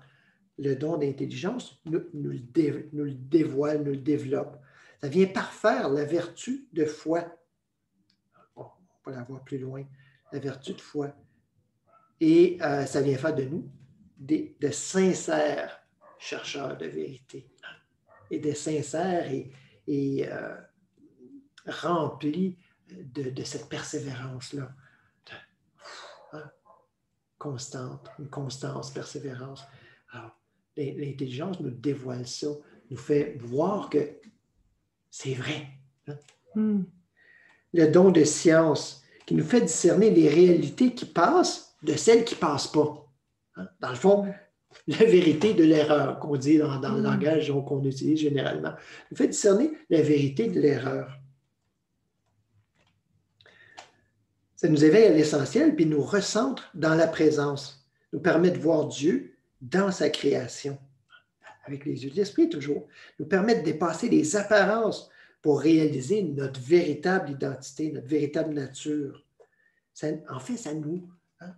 B: Le don d'intelligence nous le dévoile, nous le développe. Ça vient parfaire la vertu de foi. On va la voir plus loin. La vertu de foi. Et ça vient faire de nous de sincères chercheurs de vérité. Et de sincères et remplis de cette persévérance-là. Constante, une constance, persévérance. Alors, l'intelligence nous dévoile ça, nous fait voir que c'est vrai. Hein? Le don de science qui nous fait discerner les réalités qui passent de celles qui ne passent pas. Hein? Dans le fond, la vérité de l'erreur, qu'on dit dans le langage qu'on utilise généralement. Nous fait discerner la vérité de l'erreur. Ça nous éveille à l'essentiel, puis nous recentre dans la présence, nous permet de voir Dieu dans sa création, avec les yeux de l'esprit toujours, nous permet de dépasser les apparences pour réaliser notre véritable identité, notre véritable nature. En fait, ça nous,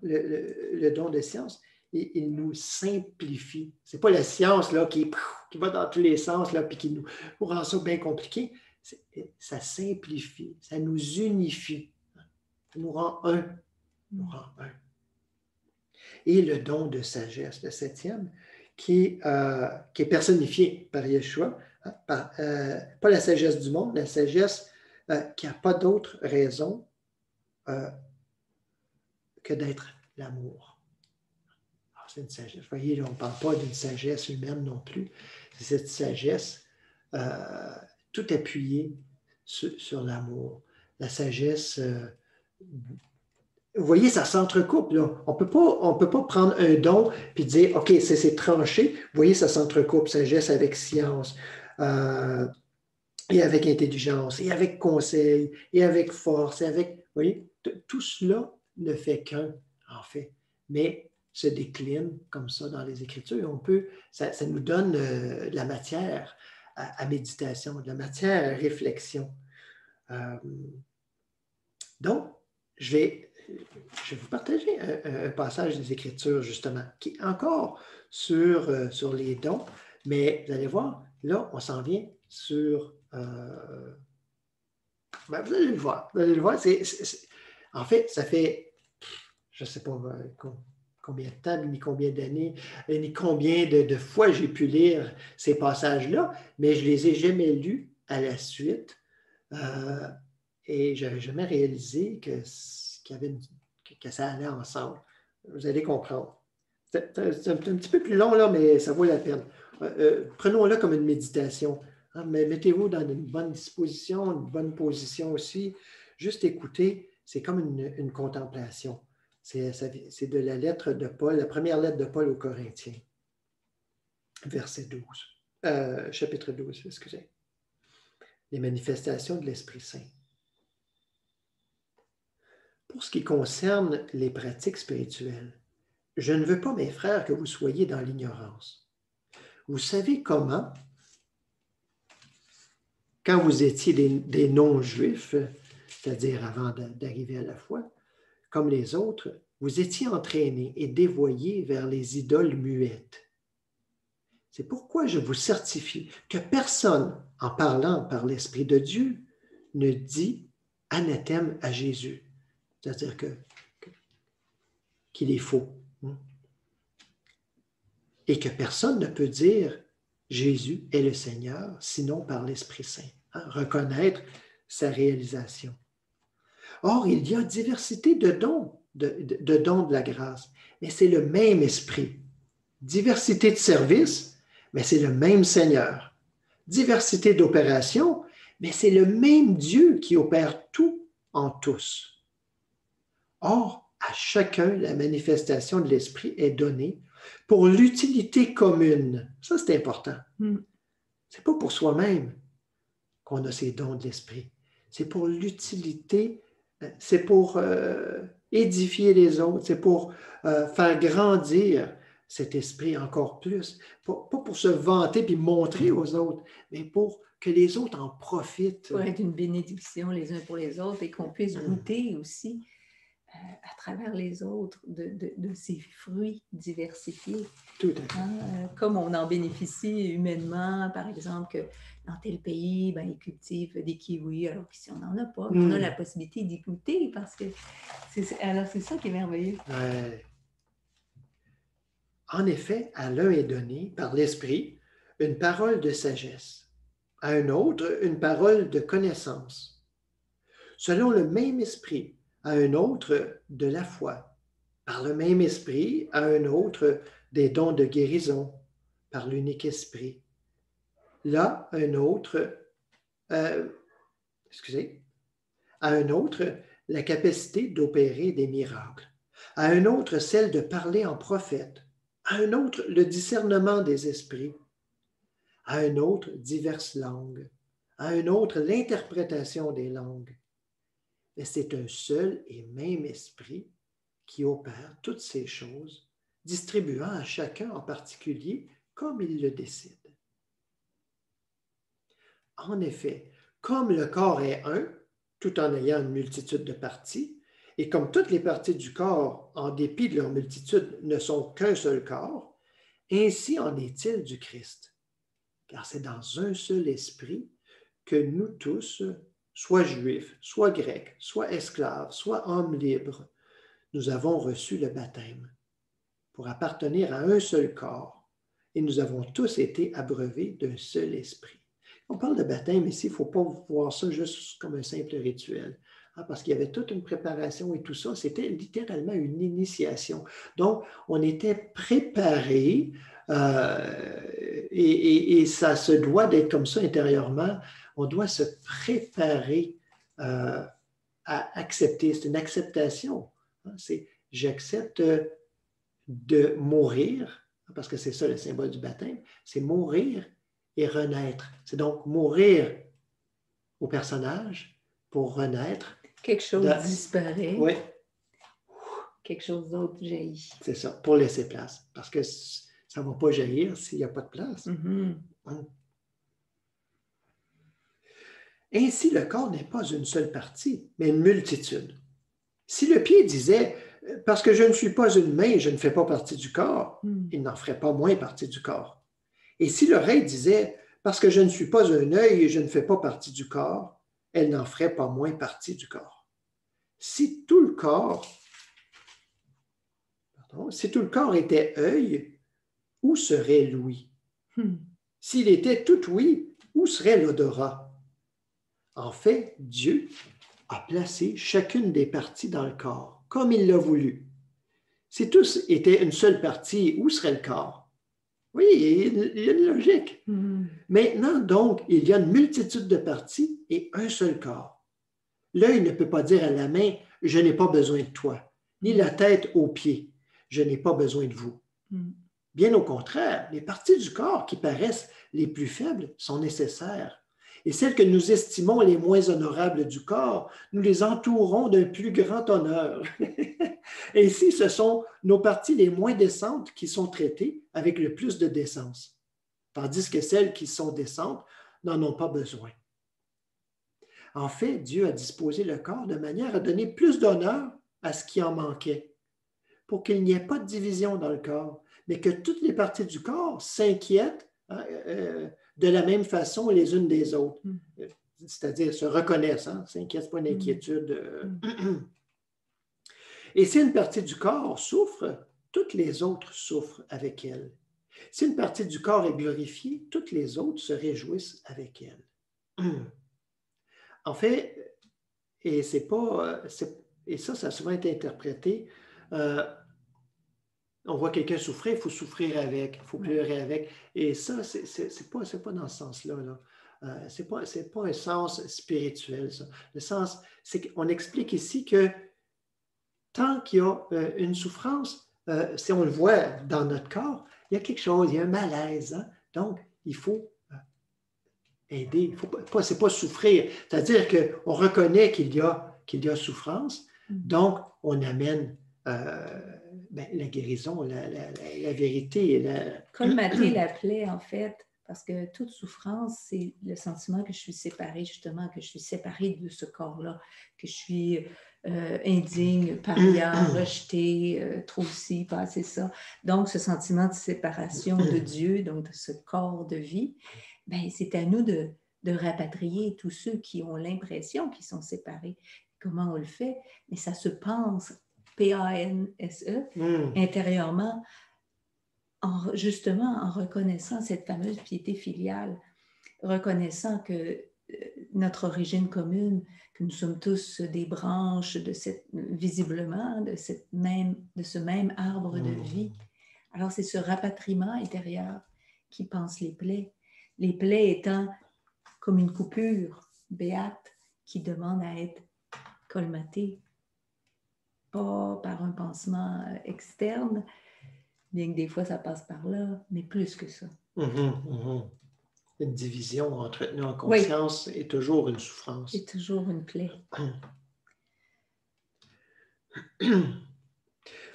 B: le don de science, il nous simplifie. Ce n'est pas la science là, qui va dans tous les sens là, puis qui nous rend ça bien compliqué. Ça simplifie, ça nous unifie. Ça nous rend un. Et le don de sagesse, le 7e, qui est personnifié par Yeshua, pas la sagesse du monde, la sagesse qui n'a pas d'autre raison que d'être l'amour. Alors, c'est une sagesse. Vous voyez, là, on ne parle pas d'une sagesse humaine non plus. C'est cette sagesse tout appuyée sur l'amour. La sagesse... vous voyez, ça s'entrecoupe, là. On peut pas prendre un don et dire, OK, c'est tranché. Vous voyez, ça s'entrecoupe, sagesse avec science, et avec intelligence, et avec conseil, et avec force, et avec... Vous voyez, tout cela ne fait qu'un, en fait, mais se décline comme ça dans les Écritures. Ça nous donne de la matière à méditation, de la matière à réflexion. Donc, je vais vous partager un passage des Écritures, justement, qui est encore sur les dons, mais vous allez voir, là, on s'en vient sur... vous allez le voir. En fait, ça fait, je ne sais pas combien de temps, ni combien d'années, ni combien de fois j'ai pu lire ces passages-là, mais je ne les ai jamais lus à la suite. Et je n'avais jamais réalisé que ça allait ensemble. Vous allez comprendre. C'est un petit peu plus long, là, mais ça vaut la peine. Prenons-le comme une méditation. Mais mettez-vous dans une bonne disposition, une bonne position aussi. Juste écouter, c'est comme une contemplation. C'est de la lettre de Paul, la première lettre de Paul aux Corinthiens, verset 12. Chapitre 12, excusez. Les manifestations de l'Esprit Saint. Pour ce qui concerne les pratiques spirituelles, je ne veux pas, mes frères, que vous soyez dans l'ignorance. Vous savez comment, quand vous étiez des non-juifs, c'est-à-dire avant d'arriver à la foi, comme les autres, vous étiez entraînés et dévoyés vers les idoles muettes. C'est pourquoi je vous certifie que personne, en parlant par l'Esprit de Dieu, ne dit anathème à Jésus. C'est-à-dire qu'il est faux. Et que personne ne peut dire Jésus est le Seigneur, sinon par l'Esprit Saint. Reconnaître sa réalisation. Or, il y a diversité de dons, de dons de la grâce, mais c'est le même Esprit. Diversité de services, mais c'est le même Seigneur. Diversité d'opérations, mais c'est le même Dieu qui opère tout en tous. Or, à chacun, la manifestation de l'Esprit est donnée pour l'utilité commune. Ça, c'est important. Ce n'est pas pour soi-même qu'on a ces dons de l'Esprit. C'est pour l'utilité, c'est pour édifier les autres, c'est pour faire grandir cet esprit encore plus. Pas pour se vanter puis montrer aux autres, mais pour que les autres en profitent.
A: Pour être une bénédiction les uns pour les autres et qu'on puisse goûter aussi à travers les autres de ces fruits diversifiés.
B: Tout à fait.
A: Comme on en bénéficie humainement, par exemple, que dans tel pays, ils cultivent des kiwis, alors qu'ici, on n'en a pas. On a la possibilité d'y goûter parce que c'est ça qui est merveilleux.
B: Ouais. En effet, à l'un est donné, par l'Esprit, une parole de sagesse, à un autre, une parole de connaissance. Selon le même Esprit, à un autre, de la foi. Par le même Esprit, à un autre, des dons de guérison, par l'unique Esprit. Là, un autre, à un autre, la capacité d'opérer des miracles. À un autre, celle de parler en prophète. À un autre, le discernement des esprits. À un autre, diverses langues. À un autre, l'interprétation des langues. Mais c'est un seul et même esprit qui opère toutes ces choses, distribuant à chacun en particulier comme il le décide. En effet, comme le corps est un, tout en ayant une multitude de parties, et comme toutes les parties du corps, en dépit de leur multitude, ne sont qu'un seul corps, ainsi en est-il du Christ. Car c'est dans un seul esprit que nous tous, soit juifs, soit grecs, soit esclaves, soit hommes libres, nous avons reçu le baptême pour appartenir à un seul corps, et nous avons tous été abreuvés d'un seul esprit. On parle de baptême ici, il ne faut pas voir ça juste comme un simple rituel, parce qu'il y avait toute une préparation et tout ça. C'était littéralement une initiation. Donc, on était préparés, et ça se doit d'être comme ça intérieurement. On doit se préparer à accepter. C'est une acceptation. C'est j'accepte de mourir, parce que c'est ça le symbole du baptême, c'est mourir et renaître. C'est donc mourir au personnage pour renaître.
A: Quelque chose disparaît.
B: Oui.
A: Quelque chose d'autre jaillit.
B: C'est ça, pour laisser place. Parce que ça ne va pas jaillir s'il n'y a pas de place.
A: Mm-hmm.
B: Ainsi, le corps n'est pas une seule partie, mais une multitude. Si le pied disait « parce que je ne suis pas une main, je ne fais pas partie du corps », il n'en ferait pas moins partie du corps. Et si l'oreille disait « parce que je ne suis pas un œil et je ne fais pas partie du corps », elle n'en ferait pas moins partie du corps. Si tout le corps était œil, où serait l'ouïe? S'il était tout ouïe, où serait l'odorat? En fait, Dieu a placé chacune des parties dans le corps, comme il l'a voulu. Si tous étaient une seule partie, où serait le corps? Oui, il y a une logique. Maintenant, donc, il y a une multitude de parties et un seul corps. L'œil ne peut pas dire à la main, « Je n'ai pas besoin de toi », ni la tête aux pieds, « Je n'ai pas besoin de vous ». Bien au contraire, les parties du corps qui paraissent les plus faibles sont nécessaires. Et celles que nous estimons les moins honorables du corps, nous les entourons d'un plus grand honneur. Ainsi, ce sont nos parties les moins décentes qui sont traitées avec le plus de décence, tandis que celles qui sont décentes n'en ont pas besoin. En fait, Dieu a disposé le corps de manière à donner plus d'honneur à ce qui en manquait, pour qu'il n'y ait pas de division dans le corps, mais que toutes les parties du corps s'inquiètent de la même façon les unes des autres. C'est-à-dire se reconnaissent, s'inquiètent, pas une inquiétude. Et si une partie du corps souffre, toutes les autres souffrent avec elle. Si une partie du corps est glorifiée, toutes les autres se réjouissent avec elle. En fait, et ça a souvent été interprété, on voit quelqu'un souffrir, il faut souffrir avec, il faut pleurer avec. Et ça, c'est pas dans ce sens-là. C'est pas un sens spirituel, ça. Le sens, c'est qu'on explique ici que tant qu'il y a une souffrance, si on le voit dans notre corps, il y a quelque chose, il y a un malaise. Donc, il faut aider. C'est pas souffrir. C'est-à-dire qu'on reconnaît qu'il y a souffrance, donc on amène la guérison, la vérité.
A: Colmater la plaie, en fait, parce que toute souffrance, c'est le sentiment que je suis séparée, justement, que je suis séparée de ce corps-là, que je suis indigne, paria, rejetée, trop ci, pas assez ça. Donc, ce sentiment de séparation de Dieu, donc de ce corps de vie, c'est à nous de rapatrier tous ceux qui ont l'impression qu'ils sont séparés. Comment on le fait? Mais ça se pense, P-A-N-S-E, intérieurement, justement en reconnaissant cette fameuse piété filiale, reconnaissant que notre origine commune, que nous sommes tous des branches visiblement de ce même arbre de vie. Alors, c'est ce rapatriement intérieur qui pense les plaies étant comme une coupure béate qui demande à être colmatée, pas par un pansement externe, Bien que des fois, ça passe par là, mais plus que ça.
B: Une division entretenue en conscience est toujours une souffrance.
A: C'est toujours une plaie.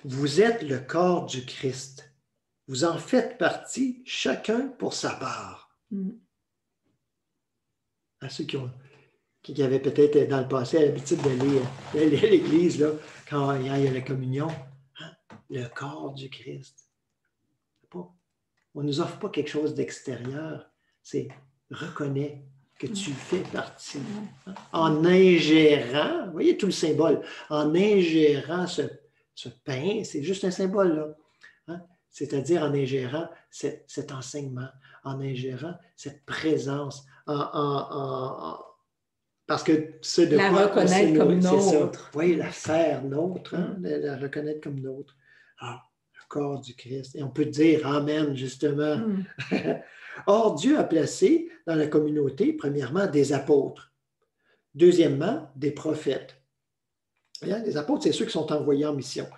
B: Vous êtes le corps du Christ. Vous en faites partie, chacun pour sa part. À ceux qui avaient peut-être dans le passé l'habitude d'aller à l'église, là, quand il y a la communion, le corps du Christ. On ne nous offre pas quelque chose d'extérieur, c'est reconnais que tu fais partie. En ingérant, vous voyez tout le symbole, en ingérant ce pain, c'est juste un symbole, là. C'est-à-dire en ingérant cet enseignement, en ingérant cette présence, parce que c'est de
A: la
B: quoi
A: reconnaître comme nôtre.
B: Oui, la faire nôtre, la reconnaître comme nôtre. Le corps du Christ. Et on peut dire Amen, justement. Or, Dieu a placé dans la communauté, premièrement, des apôtres. Deuxièmement, des prophètes. Les apôtres, c'est ceux qui sont envoyés en mission.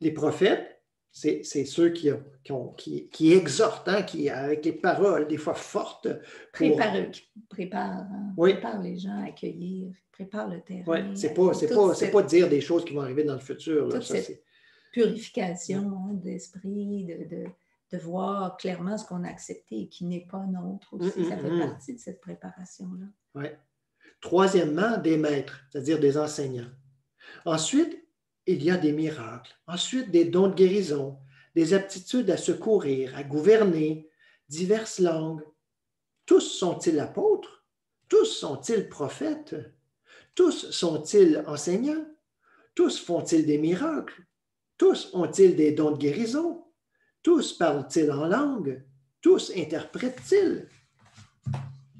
B: Les prophètes, c'est ceux qui exhortent, qui, avec les paroles, des fois fortes.
A: Prépare les gens à accueillir, prépare le terrain.
B: Oui, c'est pas dire des choses qui vont arriver dans le futur. Là.
A: Toute cette purification d'esprit, de voir clairement ce qu'on a accepté et qui n'est pas nôtre aussi. Ça fait partie de cette préparation-là.
B: Oui. Troisièmement, des maîtres, c'est-à-dire des enseignants. Ensuite, il y a des miracles. Ensuite, des dons de guérison, des aptitudes à secourir, à gouverner, diverses langues. Tous sont-ils apôtres? Tous sont-ils prophètes? Tous sont-ils enseignants? Tous font-ils des miracles? Tous ont-ils des dons de guérison? Tous parlent-ils en langue? Tous interprètent-ils?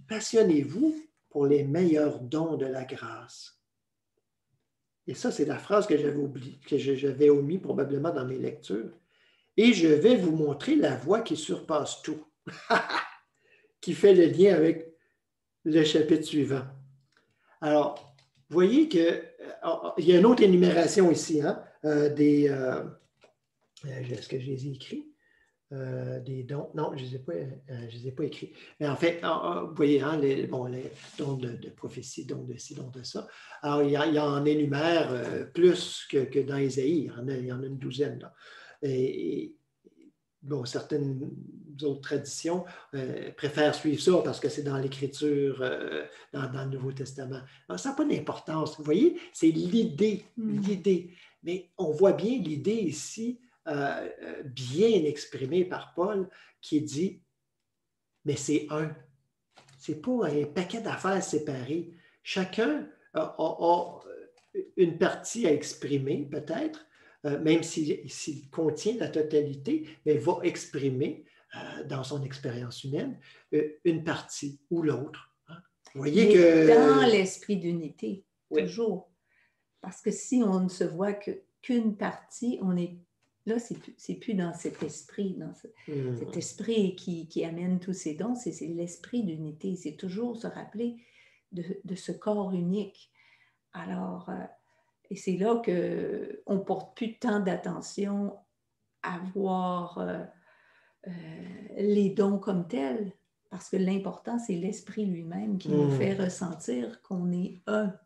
B: Passionnez-vous pour les meilleurs dons de la grâce. Et ça, c'est la phrase que j'avais omis probablement dans mes lectures. Et je vais vous montrer la voie qui surpasse tout, qui fait le lien avec le chapitre suivant. Alors, vous voyez qu'il y a une autre énumération ici, est-ce que je les ai écrits? Des dons. Non, je ne les ai pas écrits. Mais en fait, vous voyez, les dons de prophétie, dons de ci, dons de ça. Alors, il y en énumère plus que dans Ésaïe. Il y en a une douzaine. Là. Et certaines autres traditions préfèrent suivre ça parce que c'est dans l'Écriture, dans le Nouveau Testament. Alors, ça n'a pas d'importance. Vous voyez, c'est l'idée. Mais on voit bien l'idée ici bien exprimé par Paul qui dit, mais c'est un. C'est pas un paquet d'affaires séparées. Chacun a une partie à exprimer, peut-être, même s'il contient la totalité, mais va exprimer dans son expérience humaine une partie ou l'autre. Vous voyez que...
A: Dans l'esprit d'unité, toujours. Parce que si on ne se voit qu'une partie, on est là, c'est plus dans cet esprit, cet esprit qui amène tous ces dons, c'est l'esprit d'unité. C'est toujours se rappeler de ce corps unique. Alors, et c'est là qu'on ne porte plus tant d'attention à voir les dons comme tels, parce que l'important, c'est l'esprit lui-même qui nous fait ressentir qu'on est un.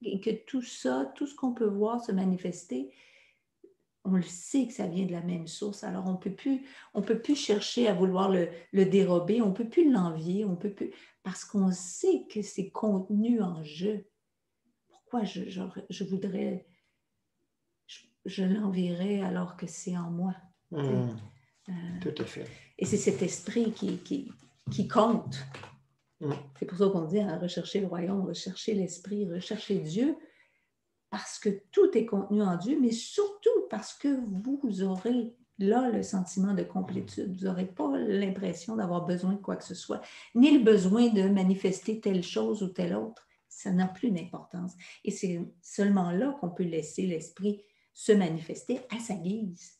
A: Et que tout ça, tout ce qu'on peut voir se manifester, on le sait que ça vient de la même source. Alors, on peut plus chercher à vouloir le dérober, on ne peut plus l'envier, parce qu'on sait que c'est contenu en jeu. Pourquoi je voudrais, je l'envierais alors que c'est en moi?
B: Tout à fait.
A: Et c'est cet esprit qui compte. C'est pour ça qu'on dit rechercher le royaume, rechercher l'esprit, rechercher Dieu, parce que tout est contenu en Dieu, mais surtout parce que vous aurez là le sentiment de complétude. Vous n'aurez pas l'impression d'avoir besoin de quoi que ce soit, ni le besoin de manifester telle chose ou telle autre. Ça n'a plus d'importance. Et c'est seulement là qu'on peut laisser l'esprit se manifester à sa guise,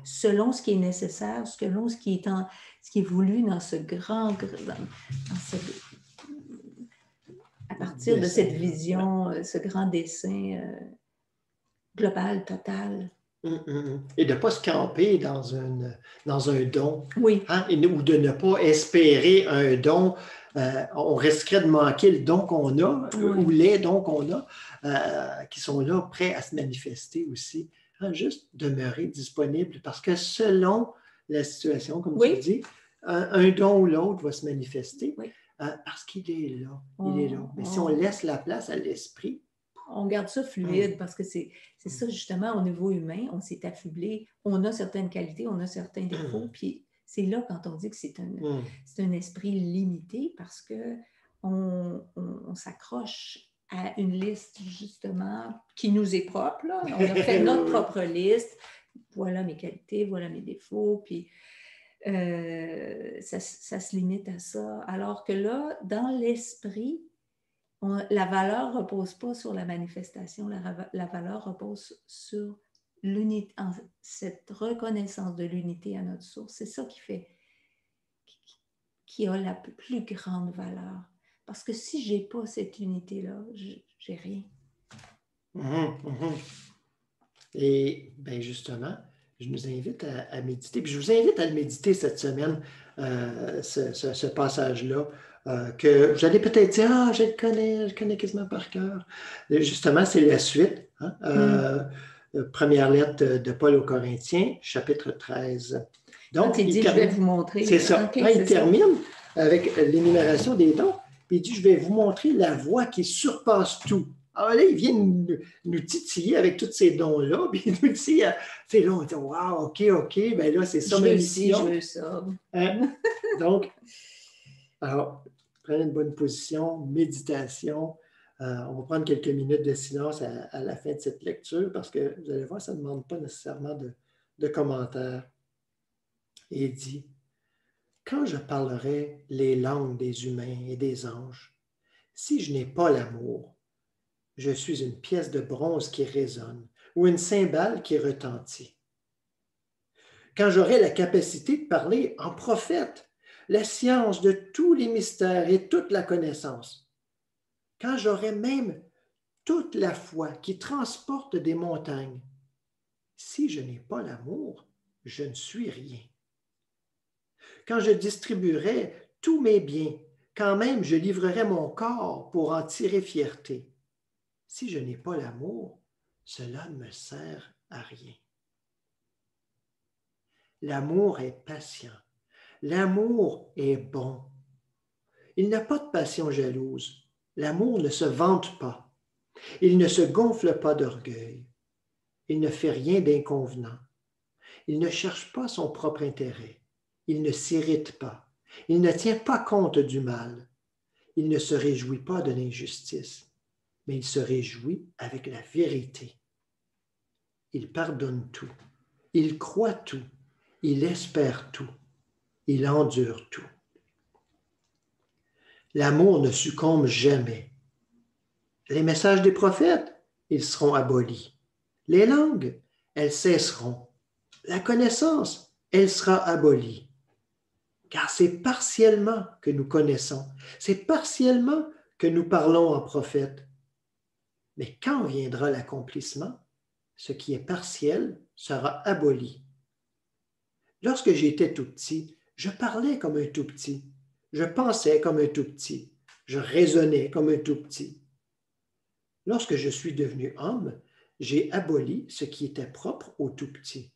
A: selon ce qui est nécessaire, selon ce qui est voulu dans ce grand... à partir de cette vision, ce grand dessin global, total.
B: Et de ne pas se camper dans un don.
A: Oui.
B: Hein? Ou de ne pas espérer un don. On risquerait de manquer le don qu'on a, ou les dons qu'on a, qui sont là, prêts à se manifester aussi. Hein? Juste demeurer disponible, parce que selon la situation, comme tu dis, un don ou l'autre va se manifester, parce qu'il est là. Il est là. Mais si on laisse la place à l'esprit,
A: on garde ça fluide parce que c'est ça justement au niveau humain, on s'est affublé, on a certaines qualités, on a certains défauts, puis c'est là quand on dit que c'est un esprit limité parce que on s'accroche à une liste justement qui nous est propre, là. On a fait notre propre liste, voilà mes qualités, voilà mes défauts, puis ça se limite à ça, alors que là, dans l'esprit, la valeur ne repose pas sur la manifestation, la valeur repose sur l'unité, cette reconnaissance de l'unité à notre source. C'est ça qui a la plus grande valeur. Parce que si je n'ai pas cette unité-là, je n'ai rien.
B: Et bien justement, je nous invite à méditer. Puis je vous invite à le méditer cette semaine, ce passage-là. Que vous allez peut-être dire, je le connais quasiment par cœur. Justement, c'est la suite. Hein? Première lettre de Paul aux Corinthiens, chapitre 13.
A: Donc, il dit, je vais vous montrer.
B: C'est ça. Okay, il termine avec l'énumération des dons, puis il dit, je vais vous montrer la voie qui surpasse tout. Alors là, il vient nous titiller avec tous ces dons-là, puis il nous dit, là, on dit, wow, OK, ben là, c'est ça ma mission.
A: Je veux ça.
B: Donc, alors, prenez une bonne position, méditation. On va prendre quelques minutes de silence à la fin de cette lecture parce que vous allez voir, ça ne demande pas nécessairement de commentaires. Et il dit, quand je parlerai les langues des humains et des anges, si je n'ai pas l'amour, je suis une pièce de bronze qui résonne ou une cymbale qui retentit. Quand j'aurai la capacité de parler en prophète, la science de tous les mystères et toute la connaissance, quand j'aurai même toute la foi qui transporte des montagnes, si je n'ai pas l'amour, je ne suis rien. Quand je distribuerai tous mes biens, quand même je livrerai mon corps pour en tirer fierté, si je n'ai pas l'amour, cela ne me sert à rien. L'amour est patient. L'amour est bon. Il n'a pas de passion jalouse. L'amour ne se vante pas. Il ne se gonfle pas d'orgueil. Il ne fait rien d'inconvenant. Il ne cherche pas son propre intérêt. Il ne s'irrite pas. Il ne tient pas compte du mal. Il ne se réjouit pas de l'injustice, mais il se réjouit avec la vérité. Il pardonne tout. Il croit tout. Il espère tout. Il endure tout. L'amour ne succombe jamais. Les messages des prophètes, ils seront abolis. Les langues, elles cesseront. La connaissance, elle sera abolie. Car c'est partiellement que nous connaissons. C'est partiellement que nous parlons en prophète. Mais quand viendra l'accomplissement, ce qui est partiel sera aboli. Lorsque j'étais tout petit, je parlais comme un tout petit. Je pensais comme un tout petit. Je raisonnais comme un tout petit. Lorsque je suis devenu homme, j'ai aboli ce qui était propre au tout petit.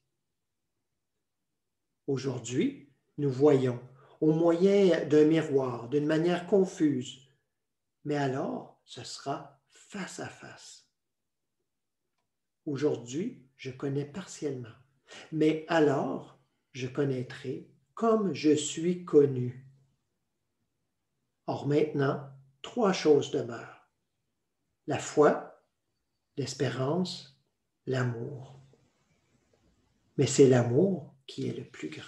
B: Aujourd'hui, nous voyons, au moyen d'un miroir, d'une manière confuse, mais alors, ce sera face à face. Aujourd'hui, je connais partiellement, mais alors, je connaîtrai comme je suis connu. Or maintenant, 3 choses demeurent. La foi, l'espérance, l'amour. Mais c'est l'amour qui est le plus grand.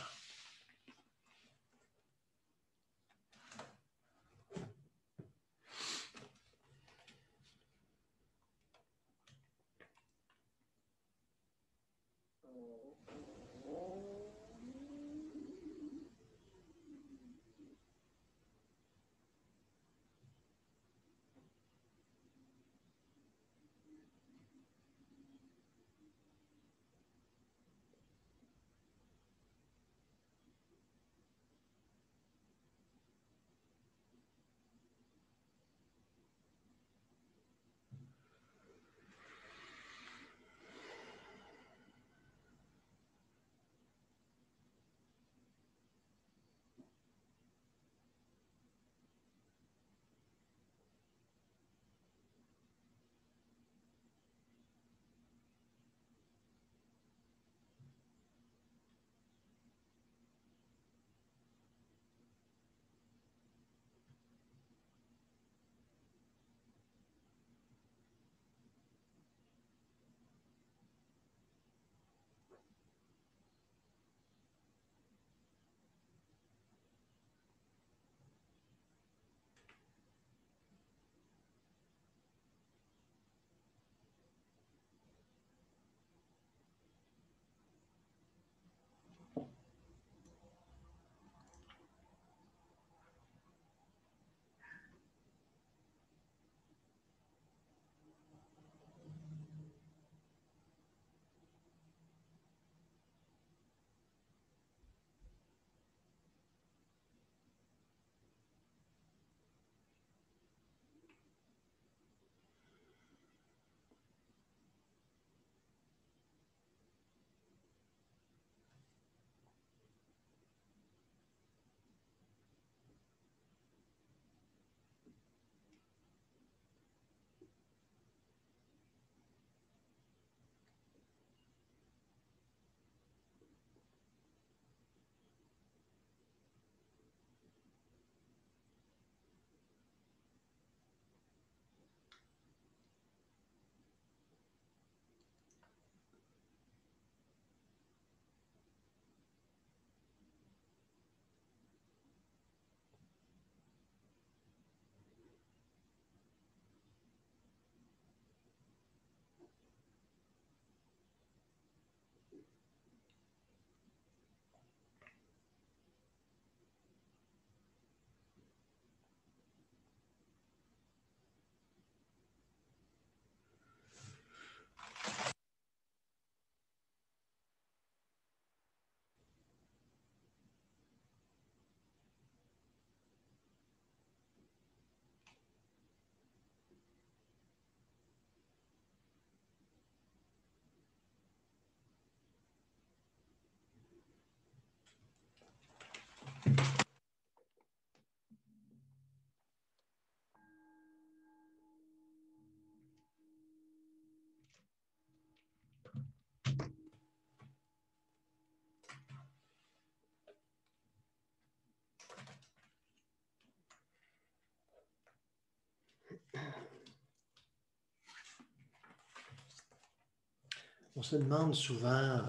B: on se demande souvent,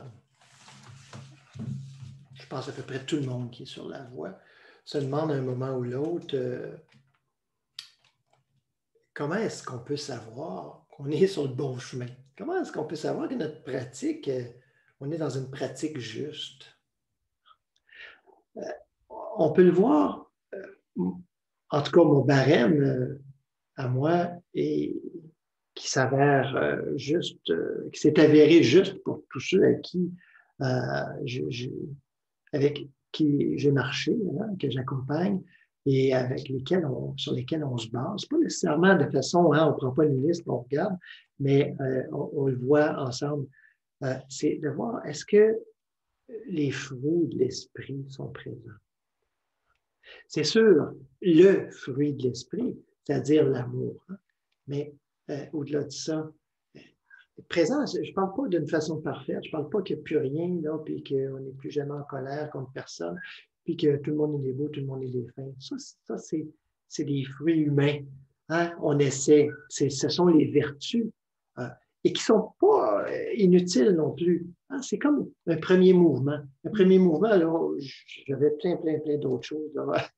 B: je pense à peu près tout le monde qui est sur la voie, se demande à un moment ou l'autre, comment est-ce qu'on peut savoir qu'on est sur le bon chemin? Comment est-ce qu'on peut savoir que notre pratique, on est dans une pratique juste? On peut le voir, en tout cas mon barème à moi, et qui s'avère juste, qui s'est avéré juste pour tous ceux avec qui j'ai marché, hein, que j'accompagne, et sur lesquels on se base. Pas nécessairement de façon, hein, on ne prend pas une liste, on regarde, mais on le voit ensemble. C'est de voir, est-ce que les fruits de l'esprit sont présents? C'est sûr, le fruit de l'esprit, c'est-à-dire l'amour, hein, mais au-delà de ça, présent, je ne parle pas d'une façon parfaite, je ne parle pas qu'il n'y a plus rien, là, puis qu'on n'est plus jamais en colère contre personne, puis que tout le monde est beau, tout le monde est fin. Ça c'est des fruits humains. Hein? On essaie, ce sont les vertus, et qui ne sont pas inutiles non plus. Hein? C'est comme un premier mouvement. Un premier mouvement, là, j'avais plein d'autres choses, là,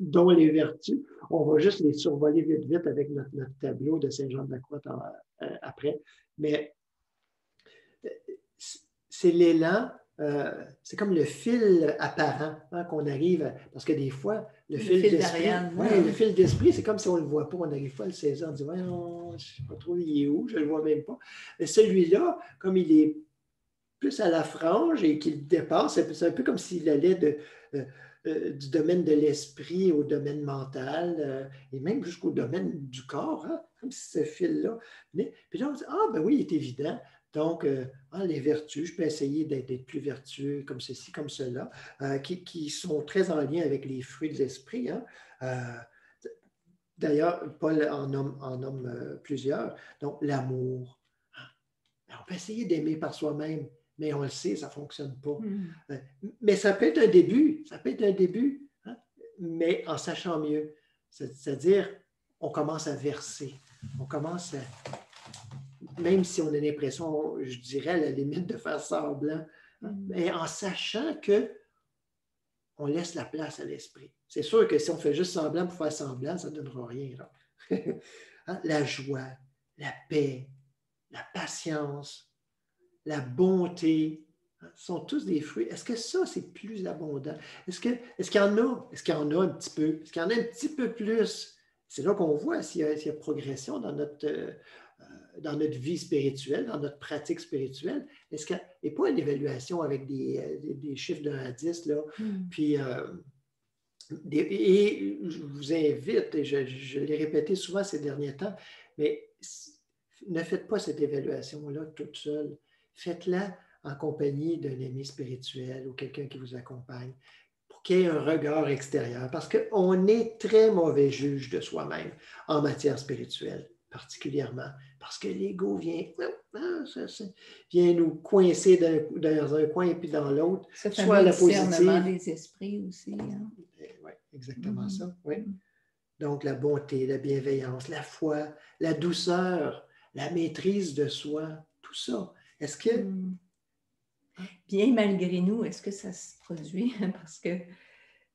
B: dont les vertus. On va juste les survoler vite avec notre tableau de Saint-Jean-de-la-Croix après. Mais c'est l'élan, c'est comme le fil apparent, hein, qu'on arrive, parce que des fois, le fil d'esprit, le fil d'esprit, c'est comme si on ne le voit pas, on n'arrive pas à le saisir, on dit, ouais, non, je ne sais pas trop, il est où, je ne le vois même pas. Mais celui-là, comme il est plus à la frange et qu'il dépasse, c'est un peu comme s'il allait du domaine de l'esprit au domaine mental, et même jusqu'au domaine du corps, hein, comme si ce fil-là. Puis là, on dit, ah, ben oui, il est évident. Donc, les vertus, je peux essayer d'être plus vertueux comme ceci, comme cela, qui sont très en lien avec les fruits de l'esprit. Hein. D'ailleurs, Paul en nomme plusieurs. Donc, l'amour. On peut essayer d'aimer par soi-même, mais on le sait, ça ne fonctionne pas. Mais ça peut être un début, hein, mais en sachant mieux. C'est-à-dire, on commence à verser, on commence à, même si on a l'impression, je dirais, à la limite de faire semblant, hein, mais en sachant qu'on laisse la place à l'esprit. C'est sûr que si on fait juste semblant pour faire semblant, ça ne donnera rien. Hein, la joie, la paix, la patience, la bonté, hein, sont tous des fruits. Est-ce que ça, c'est plus abondant? Est-ce qu'il y en a? Est-ce qu'il y en a un petit peu? Est-ce qu'il y en a un petit peu plus? C'est là qu'on voit s'il y a progression dans notre vie spirituelle, dans notre pratique spirituelle. Et pas une évaluation avec des chiffres de 1 à 10, là. Puis, et je vous invite, et je l'ai répété souvent ces derniers temps, mais ne faites pas cette évaluation-là toute seule. Faites-la en compagnie d'un ami spirituel ou quelqu'un qui vous accompagne pour qu'il y ait un regard extérieur. Parce qu'on est très mauvais juge de soi-même en matière spirituelle, particulièrement. Parce que l'ego vient nous coincer dans un coin et puis dans l'autre.
A: Soit la discernement des esprits aussi. Hein?
B: Oui, exactement ça. Oui. Donc, la bonté, la bienveillance, la foi, la douceur, la maîtrise de soi, tout ça. Est-ce que...
A: Bien malgré nous, est-ce que ça se produit? Parce que,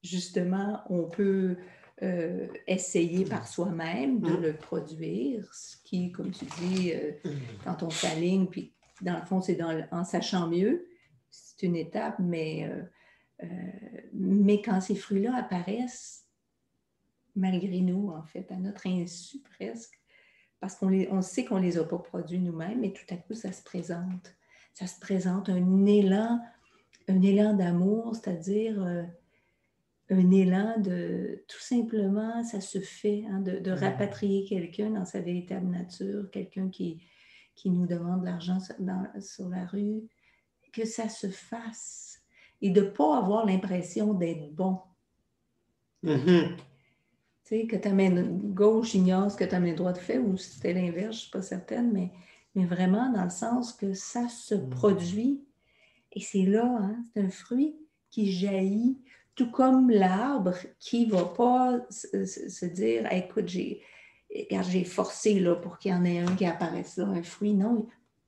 A: justement, on peut essayer par soi-même de le produire, ce qui, comme tu dis, quand on s'aligne, puis dans le fond, c'est en sachant mieux, c'est une étape, mais quand ces fruits-là apparaissent, malgré nous, en fait, à notre insu presque, parce qu'on sait qu'on ne les a pas produits nous-mêmes, et tout à coup, ça se présente. Ça se présente un élan d'amour, c'est-à-dire un élan de, tout simplement, ça se fait, hein, de rapatrier quelqu'un dans sa véritable nature, quelqu'un qui nous demande de l'argent sur la rue, que ça se fasse, et de ne pas avoir l'impression d'être bon. Tu sais, que ta main gauche ignore ce que ta main droite fait, ou si c'était l'inverse, je ne suis pas certaine, mais vraiment dans le sens que ça se produit. Et c'est là, hein, c'est un fruit qui jaillit, tout comme l'arbre qui ne va pas se dire écoute, j'ai forcé là, pour qu'il y en ait un qui apparaisse là, un fruit. Non,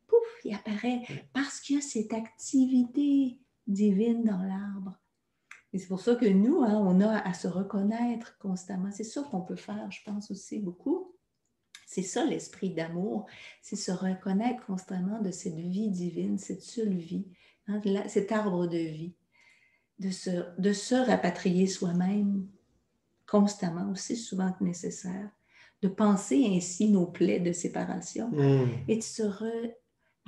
A: pouf, il apparaît parce qu'il y a cette activité divine dans l'arbre. Et c'est pour ça que nous, hein, on a à se reconnaître constamment. C'est ça qu'on peut faire, je pense aussi beaucoup. C'est ça l'esprit d'amour, c'est se reconnaître constamment de cette vie divine, cette seule vie, hein, cet arbre de vie, de se rapatrier soi-même constamment, aussi souvent que nécessaire, de penser ainsi nos plaies de séparation et de se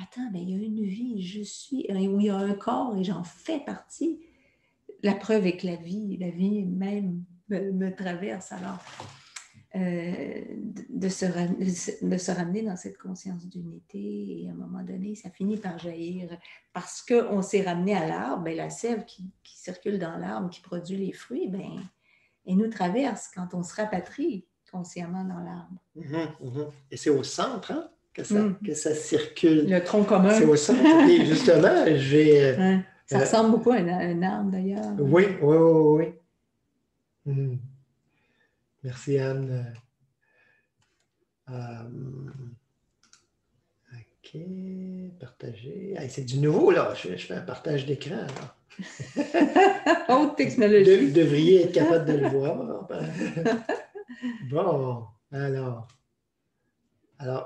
A: Attends, mais il y a une vie, je suis, où il y a un corps et j'en fais partie. La preuve est que la vie même me traverse. Alors, de se ramener dans cette conscience d'unité et à un moment donné, ça finit par jaillir. Parce qu'on s'est ramené à l'arbre, bien, la sève qui circule dans l'arbre, qui produit les fruits, bien, elle nous traverse quand on se rapatrie consciemment dans l'arbre.
B: Et c'est au centre, hein, que ça circule.
A: Le tronc commun.
B: C'est au centre. Et justement,
A: ça ressemble beaucoup à un arbre, d'ailleurs.
B: Oui. Merci, Anne. OK, partager. Hey, c'est du nouveau, là. Je fais un partage d'écran, là.
A: Haute technologie.
B: Vous devriez être capable de le voir. Bon, alors,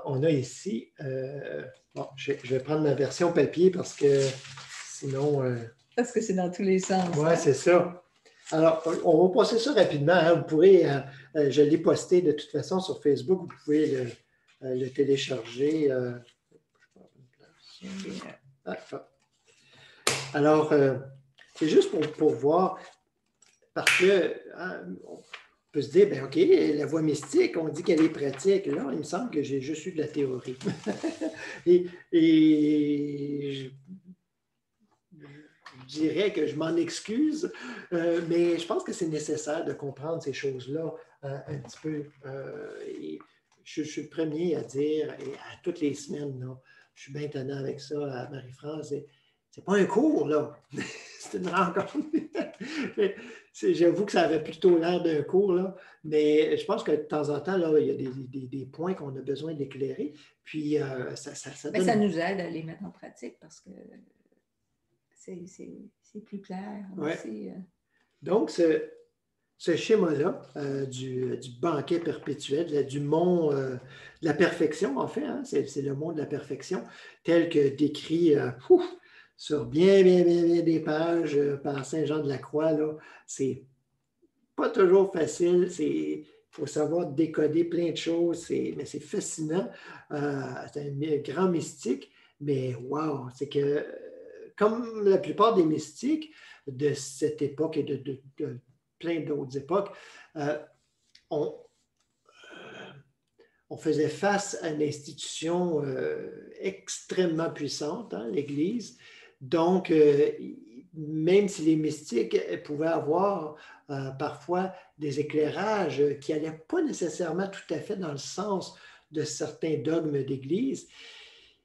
B: on a ici... je vais prendre ma version papier parce que sinon...
A: Parce que c'est dans tous les sens.
B: Oui, c'est ça. Alors, on va passer ça rapidement. Hein. Vous pourrez, je l'ai posté de toute façon sur Facebook, vous pouvez le télécharger. Alors, c'est juste pour voir, parce que on peut se dire, ben OK, la voie mystique, on dit qu'elle est pratique. Là, il me semble que j'ai juste eu de la théorie. et je dirais que je m'en excuse, mais je pense que c'est nécessaire de comprendre ces choses-là un petit peu. Et je suis le premier à dire, et à toutes les semaines, là, je suis bien étonnant avec ça à Marie-France, c'est pas un cours, là. C'est une rencontre. J'avoue que ça avait plutôt l'air d'un cours, là, mais je pense que de temps en temps, là, il y a des points qu'on a besoin d'éclairer. Puis, ça donne...
A: ça nous aide à les mettre en pratique parce que c'est plus clair.
B: Ouais. Donc, ce schéma-là du banquet perpétuel, du mont de la perfection, en fait, hein, c'est le mont de la perfection, tel que décrit sur bien des pages par Saint-Jean-de-la-Croix. C'est pas toujours facile, il faut savoir décoder plein de choses, mais c'est fascinant. C'est un grand mystique, mais wow, c'est que comme la plupart des mystiques de cette époque et de plein d'autres époques, on faisait face à une institution extrêmement puissante, hein, l'Église. Donc, même si les mystiques pouvaient avoir parfois des éclairages qui n'allaient pas nécessairement tout à fait dans le sens de certains dogmes d'Église,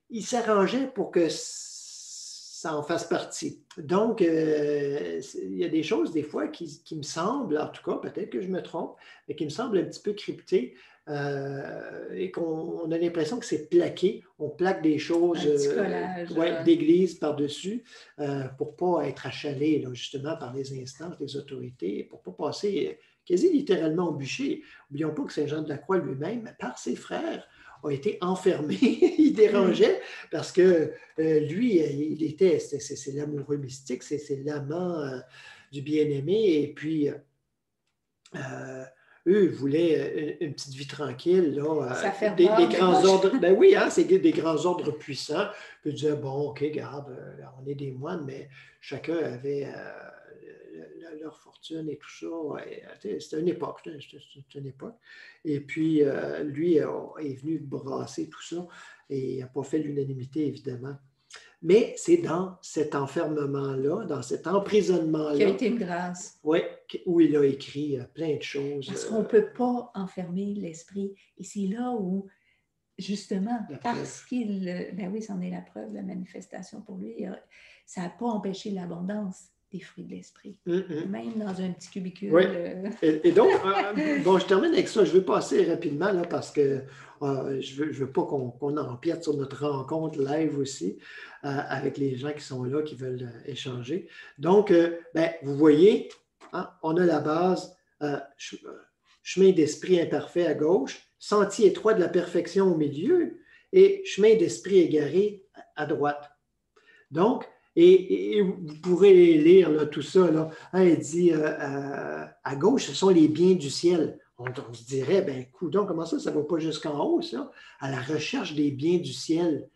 B: ils s'arrangeaient pour que ça en fasse partie. Donc, il y a des choses, des fois, qui me semblent, en tout cas, peut-être que je me trompe, mais qui me semblent un petit peu cryptées et qu'on a l'impression que c'est plaqué. On plaque des choses d'église par-dessus pour ne pas être achalé, là, justement, par les instances, les autorités, pour ne pas passer quasi littéralement au bûcher. N'oublions pas que Saint-Jean-de-la-Croix lui-même, par ses frères, a été enfermé, il dérangeait parce que lui, c'est l'amoureux mystique, c'est l'amant du bien-aimé, et puis eux voulaient une petite vie tranquille, là, des grands ordres. Ben oui, hein, c'est des grands ordres puissants. Puis ils disaient, bon, OK, regarde, on est des moines, mais chacun avait leur fortune et tout ça. Ouais, c'était une époque. Et puis, lui est venu brasser tout ça et il n'a pas fait l'unanimité, évidemment. Mais c'est dans cet enfermement-là, dans cet emprisonnement-là...
A: Qui a été une grâce.
B: Oui, où il a écrit plein de choses.
A: Parce qu'on ne peut pas enfermer l'esprit. Et c'est là où, justement, parce qu'il... Ben oui, c'en est la preuve, la manifestation pour lui. Ça n'a pas empêché l'abondance. des fruits de l'esprit.
B: Mm-hmm.
A: Même dans un petit cubicule.
B: Oui. Et donc, bon, je termine avec ça. Je veux passer rapidement là, parce que je veux pas qu'on empiète sur notre rencontre live aussi avec les gens qui sont là, qui veulent échanger. Donc, vous voyez, hein, on a la base, chemin d'esprit imparfait à gauche, sentier étroit de la perfection au milieu et chemin d'esprit égaré à droite. Donc, et vous pourrez lire là, tout ça. Là. Hein, il dit à gauche, ce sont les biens du ciel. On se dirait, ben, coudonc, comment ça ne va pas jusqu'en haut, ça? À la recherche des biens du ciel.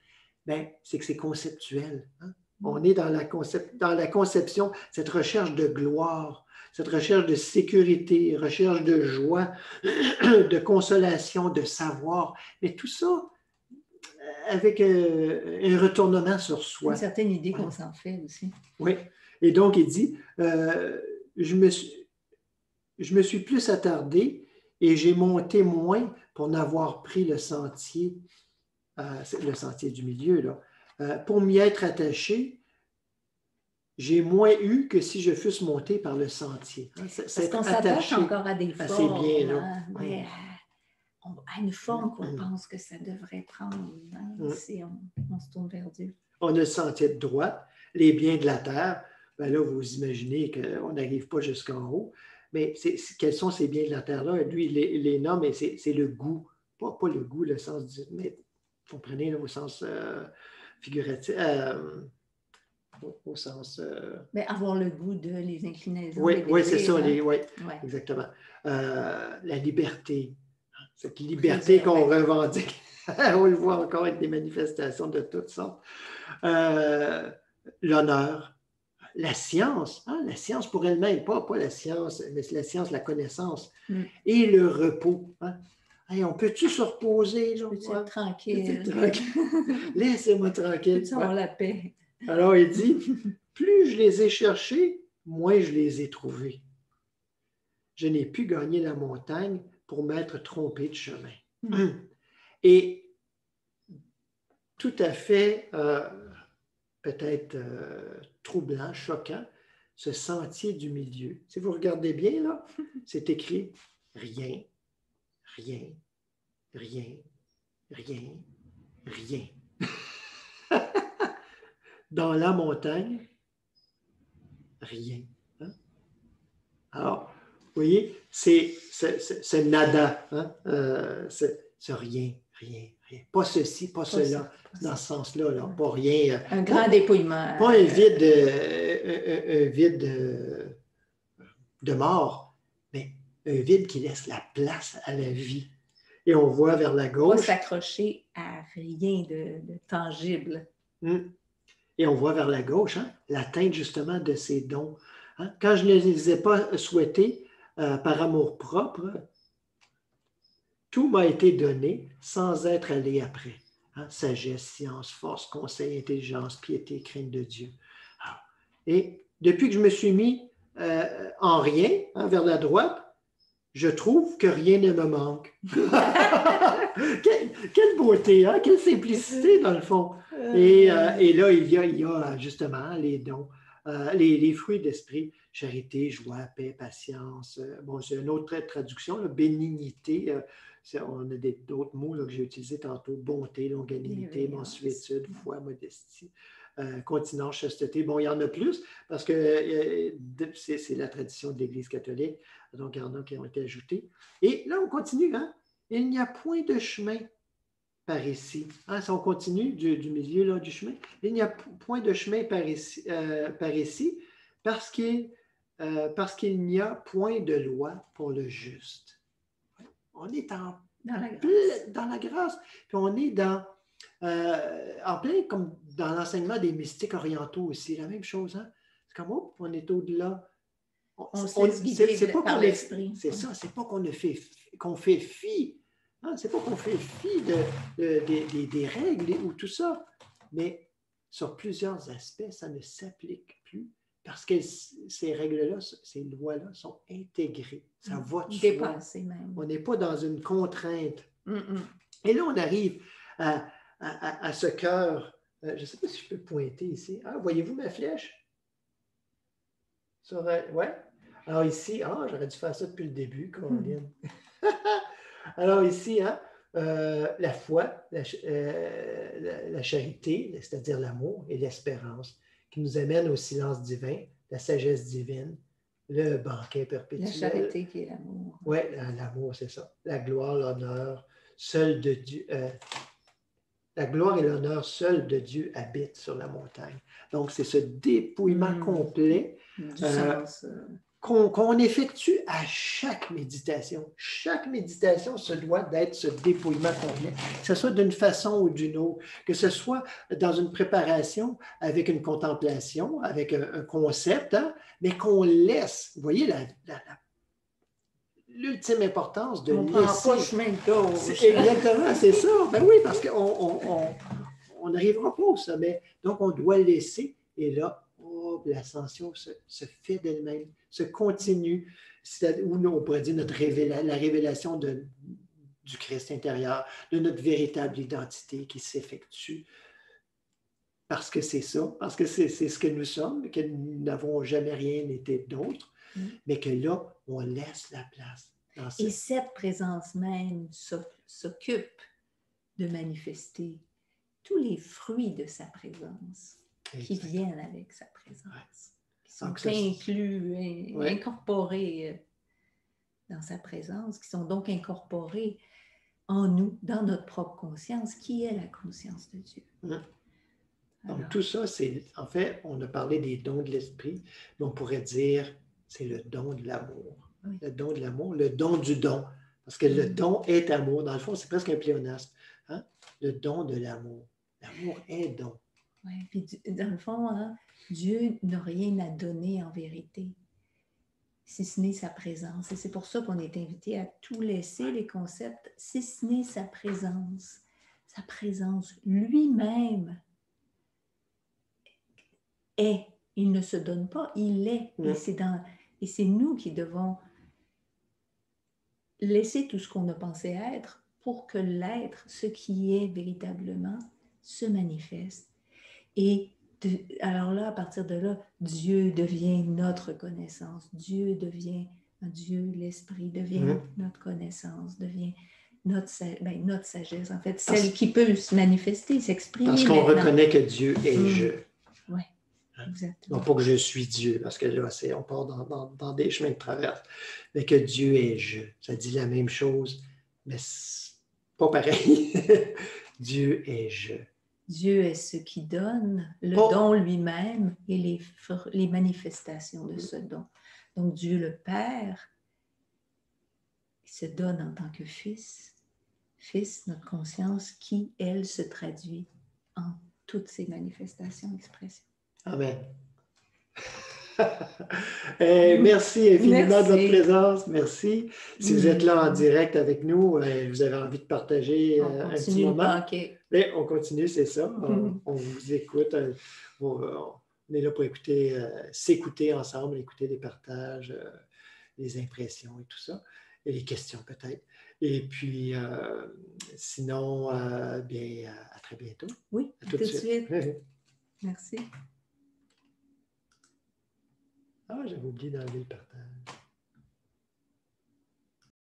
B: Ben, c'est que c'est conceptuel. Hein? On est dans la conception, cette recherche de gloire, cette recherche de sécurité, recherche de joie, de consolation, de savoir. Mais tout ça, avec un retournement sur soi.
A: Une certaine idée qu'on s'en fait aussi.
B: Oui. Et donc, il dit, je me suis plus attardé et j'ai monté moins pour n'avoir pris le sentier du milieu. Là. Pour m'y être attaché, j'ai moins eu que si je fusse monté par le sentier. Hein,
A: parce qu'on s'attache encore à des formes.
B: C'est bien, là.
A: Hein, mais à une forme qu'on pense que ça devrait prendre. Hein, si on se tourne vers Dieu.
B: On a le sentier de droite, les biens de la terre. Ben là, vous imaginez qu'on n'arrive pas jusqu'en haut. Mais quels sont ces biens de la terre-là? Lui, il les nomme, mais c'est le goût. Pas le goût, le sens du... Mais vous comprenez, là, au sens figuratif. Au sens...
A: Mais avoir le goût de les inclinaisons.
B: Oui, c'est ça. Oui, exactement. La liberté. Cette liberté qu'on revendique. On le voit encore avec des manifestations de toutes sortes. L'honneur, la science, hein, la science pour elle-même, pas la science, mais la science, la connaissance, et le repos. Hein. Hey, on peut-tu se reposer?
A: Peux-tu être tranquille?
B: Laissez-moi tranquille.
A: Peux-tu avoir la paix?
B: Alors, il dit, plus je les ai cherchés, moins je les ai trouvés. Je n'ai pu gagner la montagne pour m'être trompé de chemin. Et tout à fait, peut-être troublant, choquant, ce sentier du milieu. Si vous regardez bien, là, c'est écrit rien, rien, rien, rien, rien. Dans la montagne, rien. Hein? Alors, vous voyez, c'est nada, hein? C'est rien, rien, rien. Pas ceci, pas cela, dans ce sens-là, là, pas rien.
A: Un grand dépouillement.
B: Pas un vide, de mort, mais un vide qui laisse la place à la vie. Et on voit vers la gauche.
A: Pas s'accrocher à rien de tangible.
B: Et on voit vers la gauche, hein, l'atteinte justement de ces dons. Hein. Quand je ne les ai pas souhaités par amour propre, tout m'a été donné sans être allé après. Hein. Sagesse, science, force, conseil, intelligence, piété, crainte de Dieu. Alors, et depuis que je me suis mis en rien, hein, vers la droite, je trouve que rien ne me manque. Quelle beauté, hein? Quelle simplicité dans le fond. Et là, il y a justement les dons, les fruits d'esprit, charité, joie, paix, patience. Bon, c'est une autre traduction, là, bénignité. On a d'autres mots là, que j'ai utilisés tantôt, bonté, longanimité, mansuétude, foi, modestie. Continence, chasteté. Bon, il y en a plus parce que c'est la tradition de l'Église catholique. Donc, il y en a qui ont été ajoutés. Et là, on continue. Hein? Il n'y a point de chemin par ici. Hein? Si on continue du milieu là, du chemin, il n'y a point de chemin par ici parce qu'il n'y a point de loi pour le juste. On est dans la grâce. Puis on est en plein comme dans l'enseignement des mystiques orientaux aussi, la même chose. Hein? C'est comme, on est au-delà.
A: C'est pas par l'esprit.
B: C'est ça, c'est pas qu'on fait fi. Hein? C'est pas qu'on fait fi des règles ou tout ça. Mais sur plusieurs aspects, ça ne s'applique plus parce que ces règles-là, ces lois-là sont intégrées. Ça va de soi.
A: Dépassées même.
B: On n'est pas dans une contrainte. Et là, on arrive à ce cœur. Je ne sais pas si je peux pointer ici. Ah, voyez-vous ma flèche? Ouais. Alors ici, j'aurais dû faire ça depuis le début, Caroline. Alors ici, la foi, la charité, c'est-à-dire l'amour et l'espérance, qui nous amène au silence divin, la sagesse divine, le banquet perpétuel.
A: La charité qui est l'amour.
B: Oui, l'amour, c'est ça. La gloire, l'honneur, seul de Dieu. La gloire et l'honneur seul de Dieu habitent sur la montagne. Donc, c'est ce dépouillement complet qu'on effectue à chaque méditation. Chaque méditation se doit d'être ce dépouillement complet, que ce soit d'une façon ou d'une autre, que ce soit dans une préparation avec une contemplation, avec un concept, mais qu'on laisse, vous voyez, l'ultime importance de laisser.
A: On ne prend pas chemin de gauche.
B: Exactement, c'est ça. Ben oui, parce qu'on n'arrivera pas au sommet. Donc, on doit laisser. Et là, l'ascension se fait d'elle-même, se continue. Ou on pourrait dire la révélation du Christ intérieur, de notre véritable identité qui s'effectue. Parce que c'est ça, parce que c'est ce que nous sommes, que nous n'avons jamais rien été d'autre, mais que là, on laisse la place.
A: Et cette présence même s'occupe de manifester tous les fruits de sa présence qui viennent avec sa présence, qui sont inclus, incorporés dans sa présence, qui sont donc incorporés en nous, dans notre propre conscience, qui est la conscience de Dieu.
B: Donc, tout ça, c'est, en fait, on a parlé des dons de l'esprit, mais on pourrait dire, c'est le don de l'amour. Oui. Le don de l'amour, le don du don. Parce que le don est amour. Dans le fond, c'est presque un pléonasme. Le don de l'amour. L'amour est don.
A: Oui, puis dans le fond, Dieu n'a rien à donner en vérité, si ce n'est sa présence. Et c'est pour ça qu'on est invité à tout laisser, les concepts, si ce n'est sa présence. Sa présence lui-même est. Il ne se donne pas, il est. Et c'est nous qui devons laisser tout ce qu'on a pensé être pour que l'être, ce qui est véritablement, se manifeste. Et alors là, à partir de là, Dieu devient notre connaissance. Dieu devient Dieu, l'Esprit devient notre connaissance, devient notre sagesse, en fait, celle qui peut se manifester, s'exprimer.
B: Parce qu'on reconnaît que Dieu est je.
A: Oui, exactement.
B: Non pas que je suis Dieu, parce que là, on part dans des chemins de traverse, mais que Dieu est je. Ça dit la même chose, mais c'est pas pareil. Dieu est je.
A: Dieu est ce qui donne le don lui-même et les manifestations de ce don. Donc Dieu le Père se donne en tant que Fils. Fils, notre conscience qui, elle, se traduit en toutes ses manifestations, expressions.
B: Amen. Merci infiniment de votre présence. Merci. Si vous êtes là en direct avec nous, vous avez envie de partager un petit moment. Mais on continue, c'est ça. On vous écoute. On est là pour écouter, s'écouter ensemble, écouter les partages, les impressions et tout ça. Et les questions peut-être. Et puis, sinon, bien, à très bientôt.
A: Oui, à tout de suite. Merci.
B: J'avais oublié d'enlever le partage.